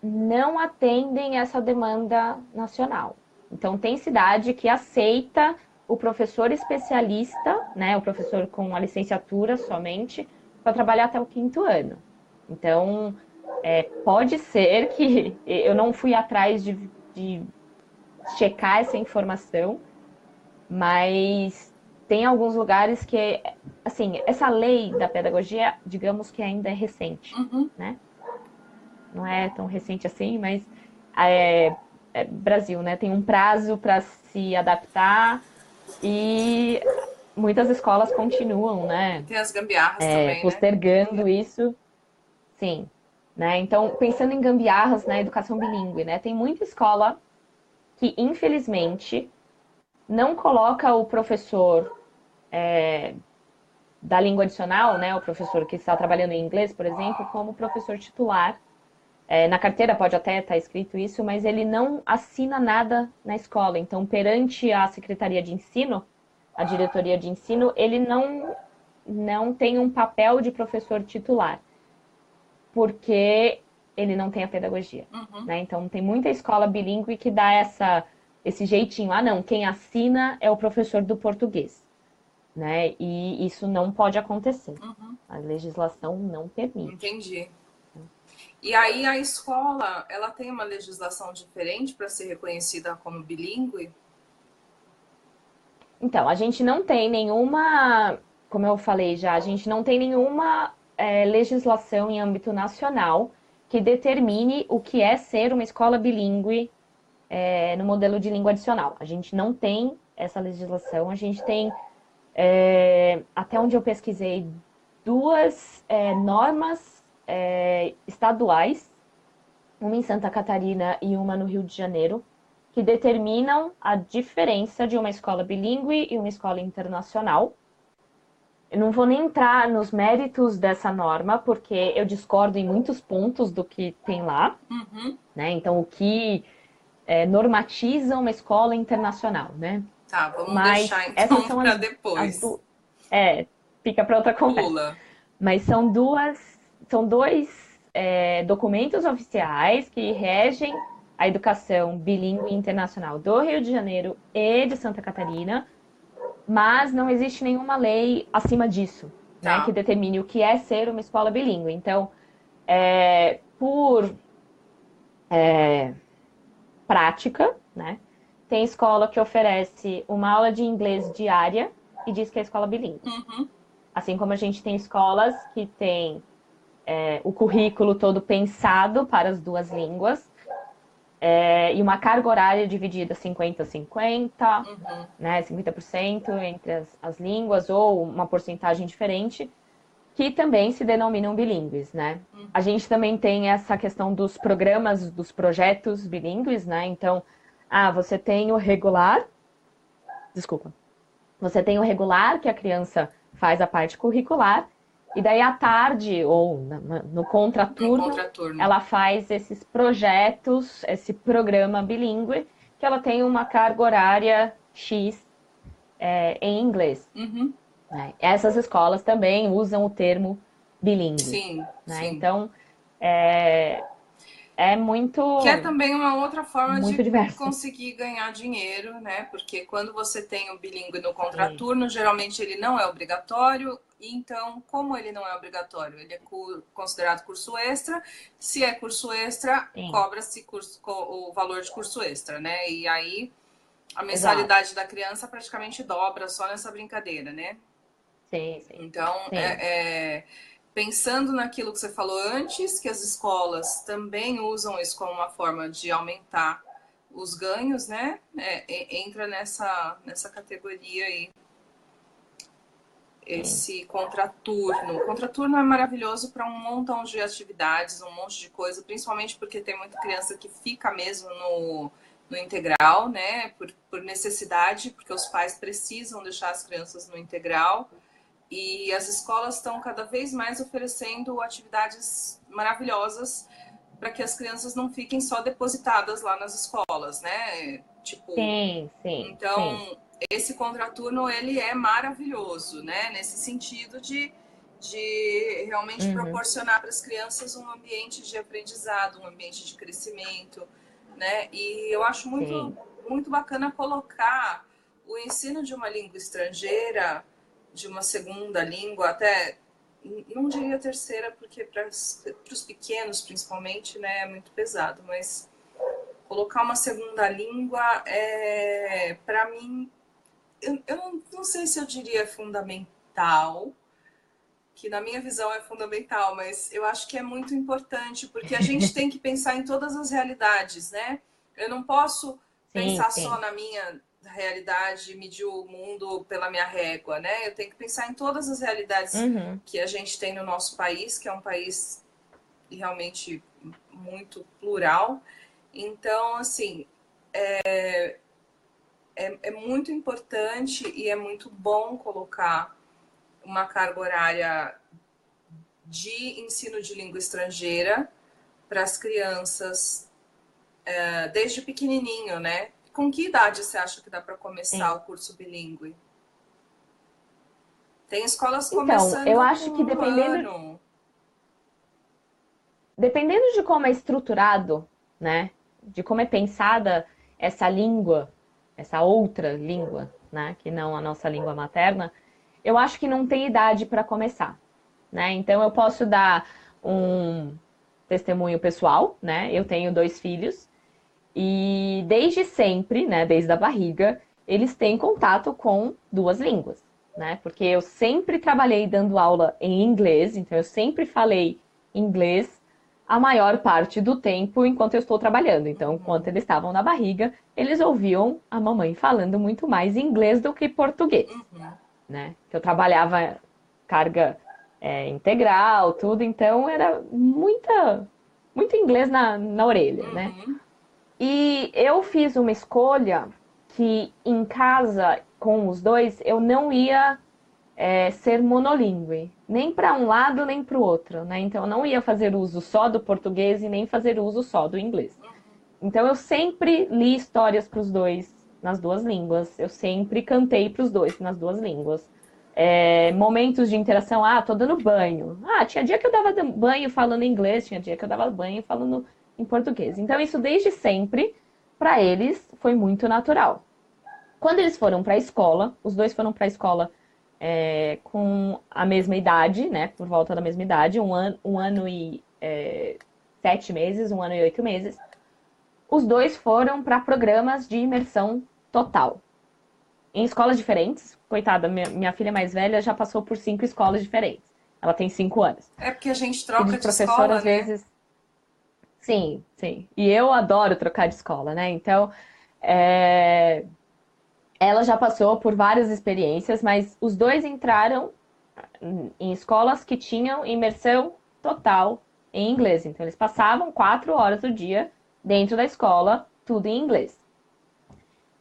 não atendem essa demanda nacional. Então, tem cidade que aceita o professor especialista, né, o professor com a licenciatura somente, para trabalhar até o quinto ano. Então, pode ser que eu não fui atrás de checar essa informação, mas tem alguns lugares que, assim, essa lei da pedagogia, digamos que ainda é recente, né? Não é tão recente assim, mas Brasil, né? Tem um prazo para se adaptar e muitas escolas continuam, né? Tem as gambiarras também, postergando isso. Sim. Né? Então, pensando em gambiarras na educação bilíngue, né? Tem muita escola que, infelizmente, não coloca o professor da língua adicional, né, o professor que está trabalhando em inglês, por exemplo, como professor titular. Na carteira pode até estar escrito isso, mas ele não assina nada na escola. Então, perante a Secretaria de Ensino, a diretoria de ensino, ele não tem um papel de professor titular, porque ele não tem a pedagogia. Né? Então, tem muita escola bilíngue que dá esse jeitinho. Ah, não, quem assina é o professor do português. Né? E isso não pode acontecer. A legislação não permite. Entendi. E aí a escola, ela tem uma legislação diferente para ser reconhecida como bilíngue? Então, a gente não tem nenhuma, como eu falei já, a gente não tem nenhuma legislação em âmbito nacional que determine o que é ser uma escola bilíngue no modelo de língua adicional. A gente não tem essa legislação, a gente tem, até onde eu pesquisei, duas normas estaduais, uma em Santa Catarina e uma no Rio de Janeiro, que determinam a diferença de uma escola bilíngue e uma escola internacional. Eu não vou nem entrar nos méritos dessa norma, porque eu discordo em muitos pontos do que tem lá. Né? Então, o que normatiza uma escola internacional, né? Tá, vamos deixar então para depois. Fica para outra conversa. Pula. Mas são dois documentos oficiais que regem a educação bilíngue internacional do Rio de Janeiro e de Santa Catarina, mas não existe nenhuma lei acima disso, né, que determine o que é ser uma escola bilíngue. Então, por prática, né, tem escola que oferece uma aula de inglês diária e diz que é escola bilíngue. Uhum. Assim como a gente tem escolas que têm o currículo todo pensado para as duas línguas, e uma carga horária dividida 50-50, Uhum. né, 50% entre as línguas, ou uma porcentagem diferente, que também se denominam bilíngues, né? A gente também tem essa questão dos programas, dos projetos bilíngues, né? Então, você tem o regular, desculpa, você tem o regular, que a criança faz a parte curricular, e daí à tarde, ou no No contraturno, contraturno. ela faz esses projetos, esse programa bilíngue, que ela tem uma carga horária X em inglês. Uhum. Né? Essas escolas também usam o termo bilíngue. Sim, Né? sim. Então, é Que é também uma outra forma muito de diverso. conseguir ganhar dinheiro, né? Porque quando você tem o bilíngue no Sim, contraturno, geralmente ele não é obrigatório. Então, como ele não é obrigatório, ele é considerado curso extra. Se é curso extra, sim, cobra-se o valor de curso extra, né? E aí a exato. mensalidade da criança praticamente dobra só nessa brincadeira, né? Sim, sim, Então, sim. pensando naquilo que você falou antes, que as escolas também usam isso como uma forma de aumentar os ganhos, né? Entra nessa categoria aí, Sim. esse contraturno. O contraturno é maravilhoso para um montão de atividades, um monte de coisa, principalmente porque tem muita criança que fica mesmo no integral, né? Por necessidade, porque os pais precisam deixar as crianças no integral. E as escolas estão cada vez mais oferecendo atividades maravilhosas para que as crianças não fiquem só depositadas lá nas escolas, né? Tipo, Sim, sim, sim. então esse contraturno ele é maravilhoso, né? Nesse sentido de realmente Uhum, proporcionar para as crianças um ambiente de aprendizado, um ambiente de crescimento, né? E eu acho muito, sim. muito bacana colocar o ensino de uma língua estrangeira, de uma segunda língua, até não diria terceira, porque para os pequenos, principalmente, né, é muito pesado, mas colocar uma segunda língua para mim, eu não sei se eu diria fundamental, que na minha visão é fundamental, mas eu acho que é muito importante, porque a gente tem que pensar em todas as realidades, né? Eu não posso Sim, pensar só sim. na minha realidade, medir o mundo pela minha régua, né? Eu tenho que pensar em todas as realidades Uhum, que a gente tem no nosso país, que é um país realmente muito plural. Então, assim, é muito importante e é muito bom colocar uma carga horária de ensino de língua estrangeira para as crianças desde pequenininho, né? Com que idade você acha que dá para começar sim. o curso bilíngue? Tem escolas Então, eu começando com acho que um ano. dependendo de como é estruturado, né, de como é pensada essa língua, essa outra língua, né, que não a nossa língua materna, eu acho que não tem idade para começar, né? Então eu posso dar um testemunho pessoal, né? Eu tenho dois filhos e desde sempre, né, desde a barriga, eles têm contato com duas línguas, né? Porque eu sempre trabalhei dando aula em inglês, então eu sempre falei inglês a maior parte do tempo enquanto eu estou trabalhando. Então, enquanto eles estavam na barriga, eles ouviam a mamãe falando muito mais inglês do que português, né? Que eu trabalhava carga integral, tudo, então era muito inglês na orelha, né? Uhum. E eu fiz uma escolha que em casa, com os dois, eu não ia ser monolíngue, nem para um lado nem para o outro, né? Então eu não ia fazer uso só do português e nem fazer uso só do inglês. Então eu sempre li histórias para os dois nas duas línguas, eu sempre cantei para os dois nas duas línguas. Momentos de interação, tô dando banho. Tinha dia que eu dava banho falando inglês, tinha dia que eu dava banho falando em português. Então isso desde sempre, para eles, foi muito natural. Quando eles foram para a escola, os dois foram para a escola com a mesma idade, né? Por volta da mesma idade, um ano e 7 meses, um ano e 8 meses. os dois foram para programas de imersão total, em escolas diferentes. Coitada, minha filha mais velha já passou por 5 escolas diferentes. Ela tem 5 anos. É porque a gente E de troca de professor, escola, às né? vezes. Sim, sim. E eu adoro trocar de escola, né? Então, é, ela já passou por várias experiências, mas os dois entraram em escolas que tinham imersão total em inglês. Então, eles passavam 4 horas do dia dentro da escola, tudo em inglês.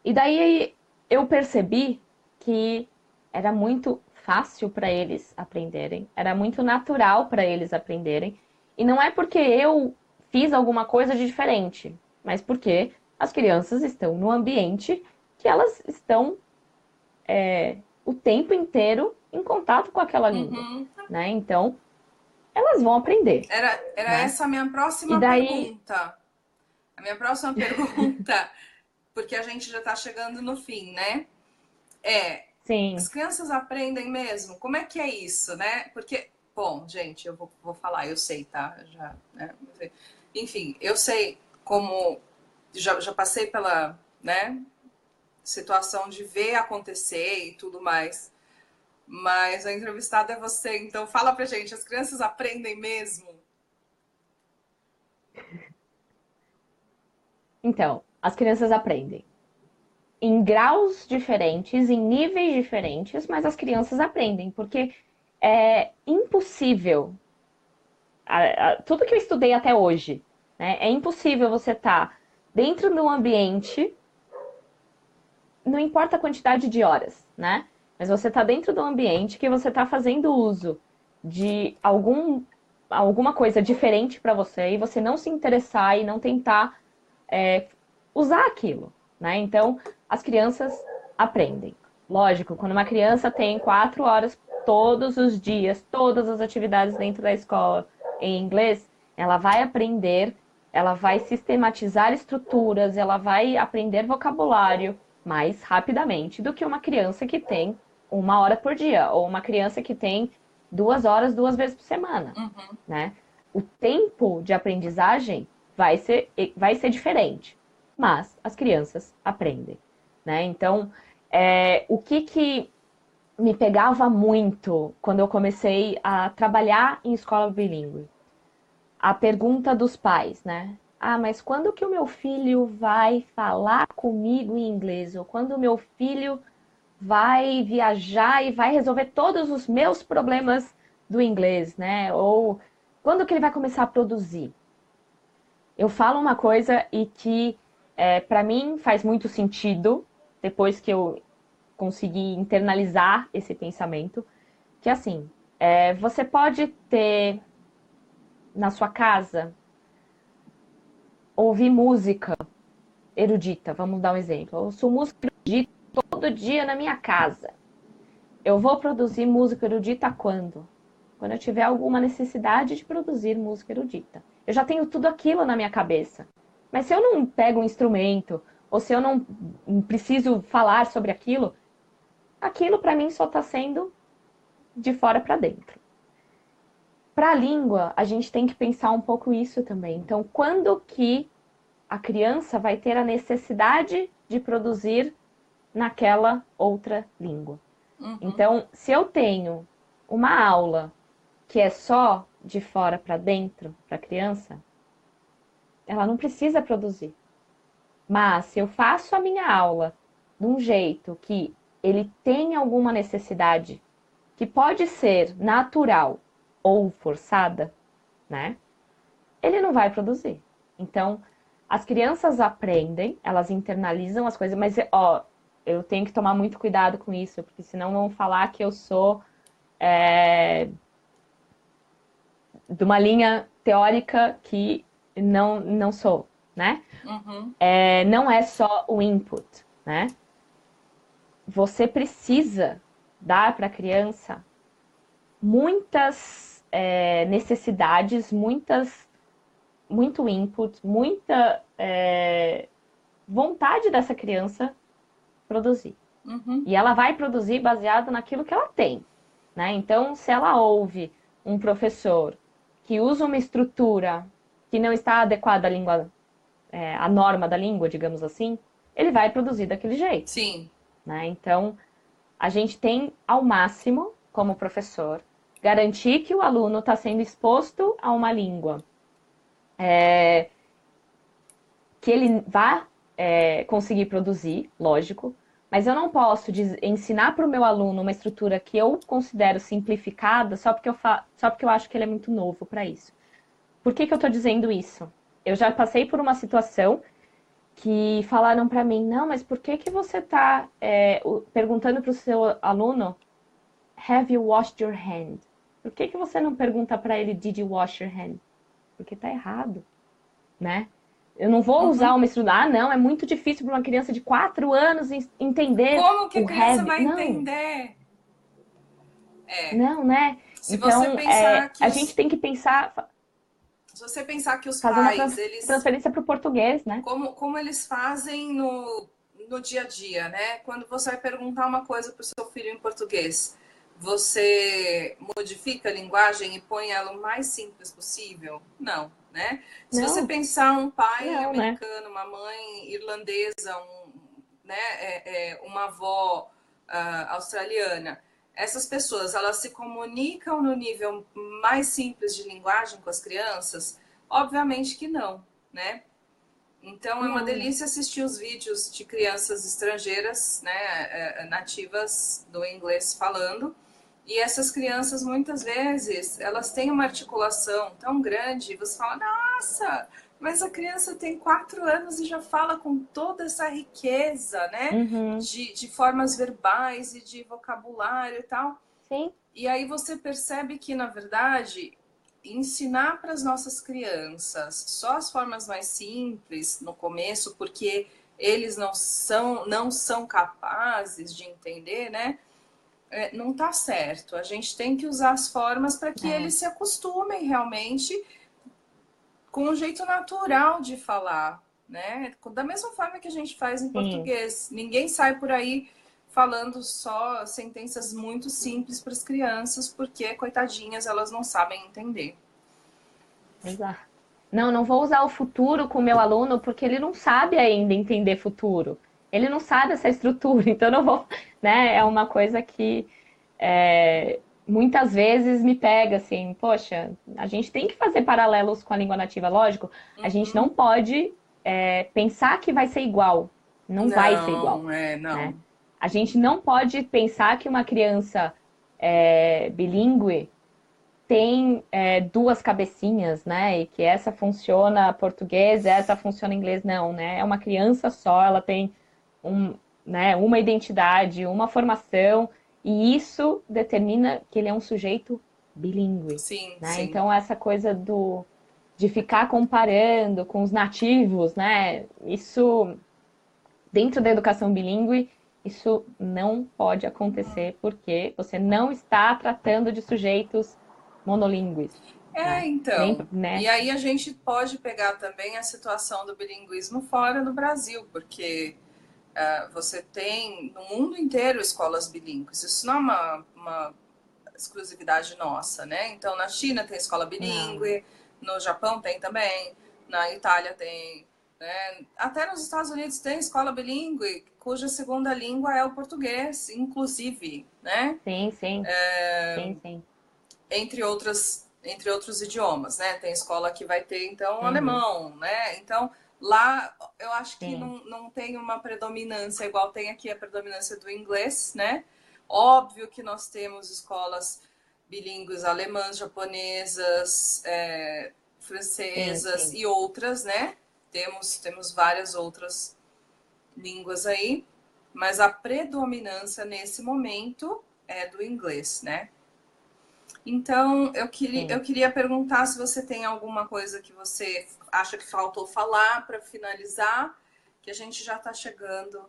E daí eu percebi que era muito fácil para eles aprenderem, era muito natural para eles aprenderem. E não é porque eu fiz alguma coisa de diferente, mas porque as crianças estão no ambiente que elas estão o tempo inteiro em contato com aquela língua, Uhum. né? Então, elas vão aprender, Era né? essa a minha E próxima daí, pergunta. A minha próxima pergunta, porque a gente já está chegando no fim, né? As sim, crianças aprendem mesmo? Como é que é isso, né? Porque, bom, gente, eu vou falar, eu sei, tá? Já, né? Enfim, eu sei como já passei pela, né, situação de ver acontecer e tudo mais. Mas a entrevistada é você, então fala pra gente, as crianças aprendem mesmo? então, as crianças aprendem em graus diferentes, em níveis diferentes, mas as crianças aprendem, porque é impossível, tudo que eu estudei até hoje, né, é impossível você estar dentro de um ambiente, não importa a quantidade de horas, né, mas você está dentro de um ambiente que você está fazendo uso de alguma coisa diferente para você e você não se interessar e não tentar usar aquilo, né? Então, as crianças aprendem. Lógico, quando uma criança tem 4 horas todos os dias, todas as atividades dentro da escola em inglês, ela vai aprender, ela vai sistematizar estruturas, ela vai aprender vocabulário mais rapidamente do que uma criança que tem 1 hora por dia, ou uma criança que tem 2 horas 2 vezes por semana, Uhum. né? O tempo de aprendizagem vai ser diferente, mas as crianças aprendem, né? Então, o que me pegava muito quando eu comecei a trabalhar em escola bilíngue? A pergunta dos pais, né? Ah, mas quando que o meu filho vai falar comigo em inglês? Ou quando o meu filho vai viajar e vai resolver todos os meus problemas do inglês, né? Ou quando que ele vai começar a produzir? Eu falo uma coisa e que para mim faz muito sentido depois que eu consegui internalizar esse pensamento, que assim, você pode ter na sua casa ouvir música erudita, vamos dar um exemplo. Eu ouço música erudita todo dia na minha casa. Eu vou produzir música erudita quando? Quando eu tiver alguma necessidade de produzir música erudita. Eu já tenho tudo aquilo na minha cabeça. Mas se eu não pego um instrumento, ou se eu não preciso falar sobre aquilo, aquilo para mim só está sendo de fora para dentro. Para a língua, a gente tem que pensar um pouco isso também. Então, quando que a criança vai ter a necessidade de produzir naquela outra língua? Uhum. Então, se eu tenho uma aula que é só de fora para dentro para a criança, ela não precisa produzir. Mas se eu faço a minha aula de um jeito que ele tem alguma necessidade, que pode ser natural ou forçada, né? Ele não vai produzir. Então, as crianças aprendem, elas internalizam as coisas, mas ó, eu tenho que tomar muito cuidado com isso, porque senão vão falar que eu sou de uma linha teórica que não sou, né? Uhum. Não é só o input, né? Você precisa dar para a criança muitas necessidades, muito input, muita vontade dessa criança produzir. Uhum. E ela vai produzir baseado naquilo que ela tem, né? Então, se ela ouve um professor que usa uma estrutura que não está adequada à língua a norma da língua, digamos assim, ele vai produzir daquele jeito, Sim. né? Então, a gente tem, ao máximo, como professor, garantir que o aluno está sendo exposto a uma língua que ele vá conseguir produzir, lógico, mas eu não posso ensinar para o meu aluno uma estrutura que eu considero simplificada só porque eu acho que ele é muito novo para isso. Por que eu estou dizendo isso? Eu já passei por uma situação que falaram para mim, não, mas por que você está perguntando para o seu aluno, have you washed your hand? Por que você não pergunta para ele, did you wash your hand? Porque está errado, né? Eu não vou usar Uhum. uma estrutura, não, é muito difícil para uma criança de 4 anos entender Como que a o criança have. vai Não, entender? É. não, né? Se você Então, pensar que a gente tem que pensar, se você pensar que os fazer uma pais, eles transferência para o português, né? como eles fazem no dia a dia, né? Quando você vai perguntar uma coisa para o seu filho em português, você modifica a linguagem e põe ela o mais simples possível? Não, né? Se você Não, pensar um pai não, né? americano, uma mãe irlandesa, né, uma avó australiana, essas pessoas, elas se comunicam no nível mais simples de linguagem com as crianças? Obviamente que não, né? Então é uma Não. delícia assistir os vídeos de crianças estrangeiras, né, nativas do inglês falando. E essas crianças, muitas vezes, elas têm uma articulação tão grande, e você fala, nossa, mas a criança tem 4 anos e já fala com toda essa riqueza, né, Uhum. de formas verbais e de vocabulário e tal. Sim, E aí você percebe que, na verdade, ensinar para as nossas crianças só as formas mais simples no começo, porque eles não são capazes de entender, né? Não tá certo. A gente tem que usar as formas para que é, eles se acostumem realmente com um jeito natural de falar, né? Da mesma forma que a gente faz em sim, português. Ninguém sai por aí falando só sentenças muito simples para as crianças, porque, coitadinhas, elas não sabem entender. exato. Não, não vou usar o futuro com o meu aluno porque ele não sabe ainda entender futuro. Ele não sabe essa estrutura, então eu não vou, né? É uma coisa que muitas vezes me pega assim, poxa, a gente tem que fazer paralelos com a língua nativa, lógico. A gente Uhum. não pode pensar que vai ser igual. Não vai ser igual, Não, né? não. A gente não pode pensar que uma criança bilíngue tem duas cabecinhas, né? E que essa funciona português, essa funciona inglês, não, né? É uma criança só, ela tem uma identidade, uma formação, e isso determina que ele é um sujeito bilíngue, Sim, né? sim. Então essa coisa de ficar comparando com os nativos, né? Isso dentro da educação bilíngue, isso não pode acontecer porque você não está tratando de sujeitos monolíngues, né? Nem, Então. E né? aí a gente pode pegar também a situação do bilinguismo fora do Brasil, porque você tem no mundo inteiro escolas bilíngues. Isso não é uma exclusividade nossa, né? Então, na China tem escola Não, bilíngue, no Japão tem também, na Itália tem, né? Até nos Estados Unidos tem escola bilíngue, cuja segunda língua é o português, inclusive, né? sim, sim, sim, sim. Entre outros idiomas, né? Tem escola que vai ter, então, Uhum, alemão, né? Então, lá eu acho que sim, não tem uma predominância igual tem aqui a predominância do inglês, né? Óbvio que nós temos escolas bilíngues alemãs, japonesas, sim, francesas sim. e outras, né? Temos várias outras línguas aí, mas a predominância nesse momento é do inglês, né? Então, eu Sim. queria perguntar se você tem alguma coisa que você acha que faltou falar para finalizar, que a gente já está chegando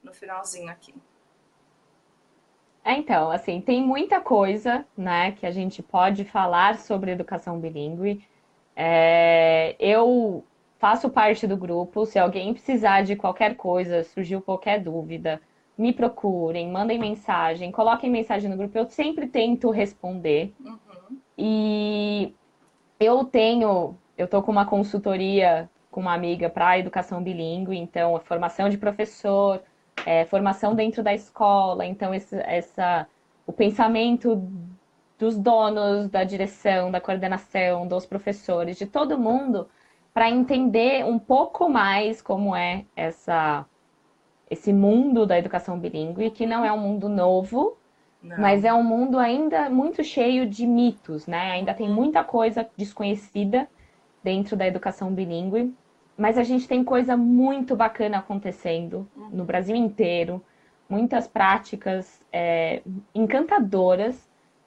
no finalzinho aqui. Então, assim, tem muita coisa, né, que a gente pode falar sobre educação bilíngue. Eu faço parte do grupo. Se alguém precisar de qualquer coisa, surgiu qualquer dúvida, me procurem, mandem mensagem, coloquem mensagem no grupo. Eu sempre tento responder. Uhum. E eu tô com uma consultoria com uma amiga para a educação bilíngue, então, a formação de professor, formação dentro da escola, então, o pensamento dos donos, da direção, da coordenação, dos professores, de todo mundo, para entender um pouco mais como é esse mundo da educação bilíngue, que não é um mundo novo, mas é um mundo ainda muito cheio de mitos, né? Ainda tem muita coisa desconhecida dentro da educação bilíngue, mas a gente tem coisa muito bacana acontecendo no Brasil inteiro, muitas práticas encantadoras,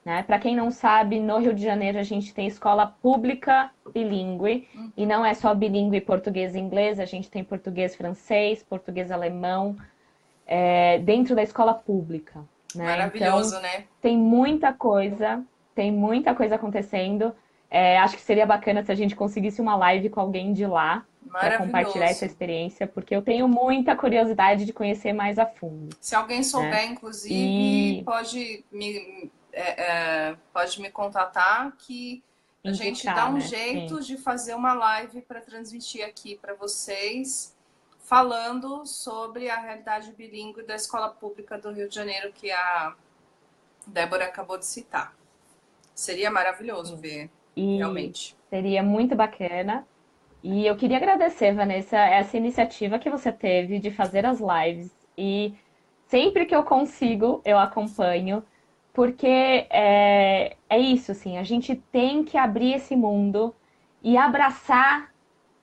né? Para quem não sabe, no Rio de Janeiro a gente tem escola pública bilíngue, e não é só bilíngue português e inglês, a gente tem português francês, português alemão, dentro da escola pública. Né? Maravilhoso, então, né? Tem muita coisa acontecendo. Acho que seria bacana se a gente conseguisse uma live com alguém de lá para compartilhar essa experiência, porque eu tenho muita curiosidade de conhecer mais a fundo. Se alguém souber, né? Inclusive, pode me contatar que a gente dá um jeito de fazer uma live para transmitir aqui para vocês, falando sobre a realidade bilíngue da escola pública do Rio de Janeiro, que a Débora acabou de citar. Seria maravilhoso ver, realmente. Seria muito bacana. E eu queria agradecer, Vanessa, essa iniciativa que você teve de fazer as lives. E sempre que eu consigo, eu acompanho, porque é isso, assim, a gente tem que abrir esse mundo e abraçar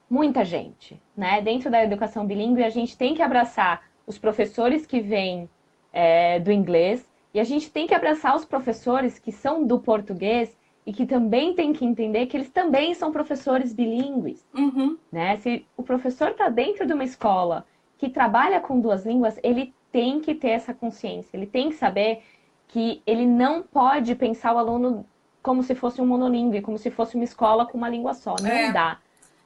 muita gente, né? Dentro da educação bilíngue, a gente tem que abraçar os professores que vêm do inglês e a gente tem que abraçar os professores que são do português e que também tem que entender que eles também são professores bilíngues, né? Se o professor está dentro de uma escola que trabalha com duas línguas, ele tem que ter essa consciência, ele tem que saber que ele não pode pensar o aluno como se fosse um monolíngue, como se fosse uma escola com uma língua só, não dá.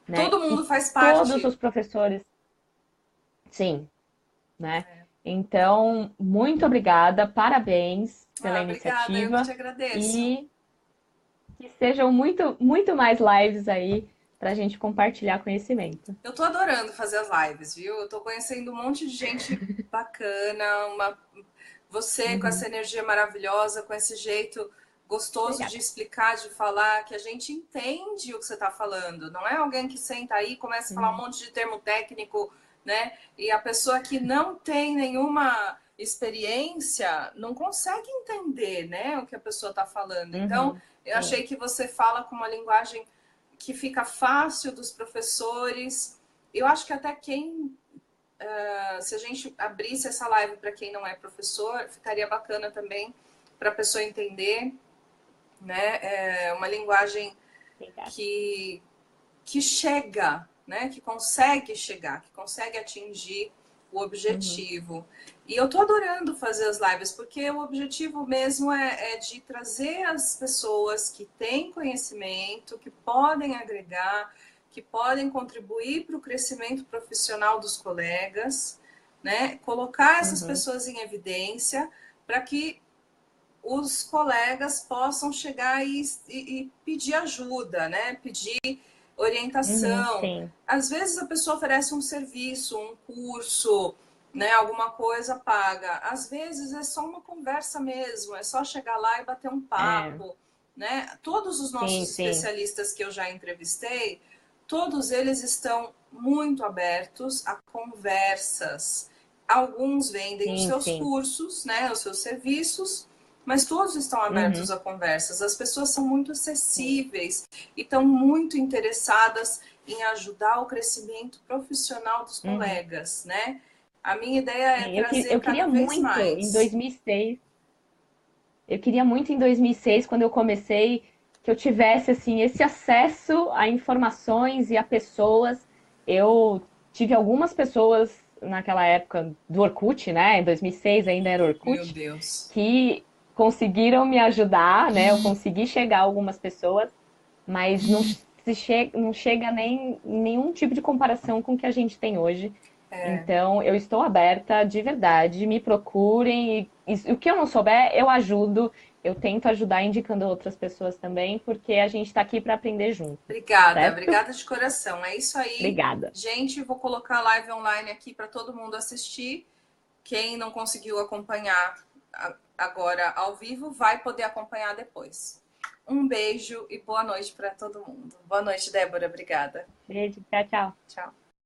Né? Todo mundo faz parte. Todos os professores. Sim. Né? Então, muito obrigada, parabéns pela iniciativa. Obrigada, eu que te agradeço. E que sejam muito mais lives aí para a gente compartilhar conhecimento. Eu tô adorando fazer as lives, viu? Eu tô conhecendo um monte de gente bacana, você com essa energia maravilhosa, com esse jeito gostoso de explicar, de falar, que a gente entende o que você está falando. Não é alguém que senta aí e começa a falar um monte de termo técnico, né? E a pessoa que não tem nenhuma experiência não consegue entender, né, o que a pessoa está falando. Então, eu achei que você fala com uma linguagem que fica fácil dos professores. Eu acho que até se a gente abrisse essa live para quem não é professor, ficaria bacana também para a pessoa entender, né? É uma linguagem que chega, né? Que consegue chegar, que consegue atingir o objetivo. E eu tô adorando fazer as lives, porque o objetivo mesmo é de trazer as pessoas que têm conhecimento, que podem agregar, que podem contribuir para o crescimento profissional dos colegas, né? Colocar essas pessoas em evidência para que os colegas possam chegar e pedir ajuda, né? Pedir orientação. Às vezes a pessoa oferece um serviço, um curso, né? Alguma coisa paga. Às vezes é só uma conversa mesmo, é só chegar lá e bater um papo, né? Todos os nossos especialistas que eu já entrevistei, todos eles estão muito abertos a conversas. Alguns vendem os seus cursos, né? Os seus serviços, mas todos estão abertos a conversas. As pessoas são muito acessíveis e estão muito interessadas em ajudar o crescimento profissional dos colegas, né? A minha ideia é trazer cada vez mais. Em 2006, eu queria muito em 2006, quando eu comecei, que eu tivesse assim esse acesso a informações e a pessoas. Eu tive algumas pessoas naquela época do Orkut, né? Em 2006 ainda era Orkut. Meu Deus. Que conseguiram me ajudar, né? Eu consegui chegar a algumas pessoas, mas não chega nem nenhum tipo de comparação com o que a gente tem hoje. Então, eu estou aberta de verdade, me procurem. E o que eu não souber, eu ajudo. eu tento ajudar indicando outras pessoas também, porque a gente está aqui para aprender junto, Obrigada, certo? obrigada de coração. É isso aí. Obrigada. Gente, vou colocar a live online aqui para todo mundo assistir. Quem não conseguiu acompanhar agora ao vivo, vai poder acompanhar depois. Um beijo e boa noite para todo mundo. Boa noite, Débora. Obrigada. Beijo, tchau, tchau. Tchau.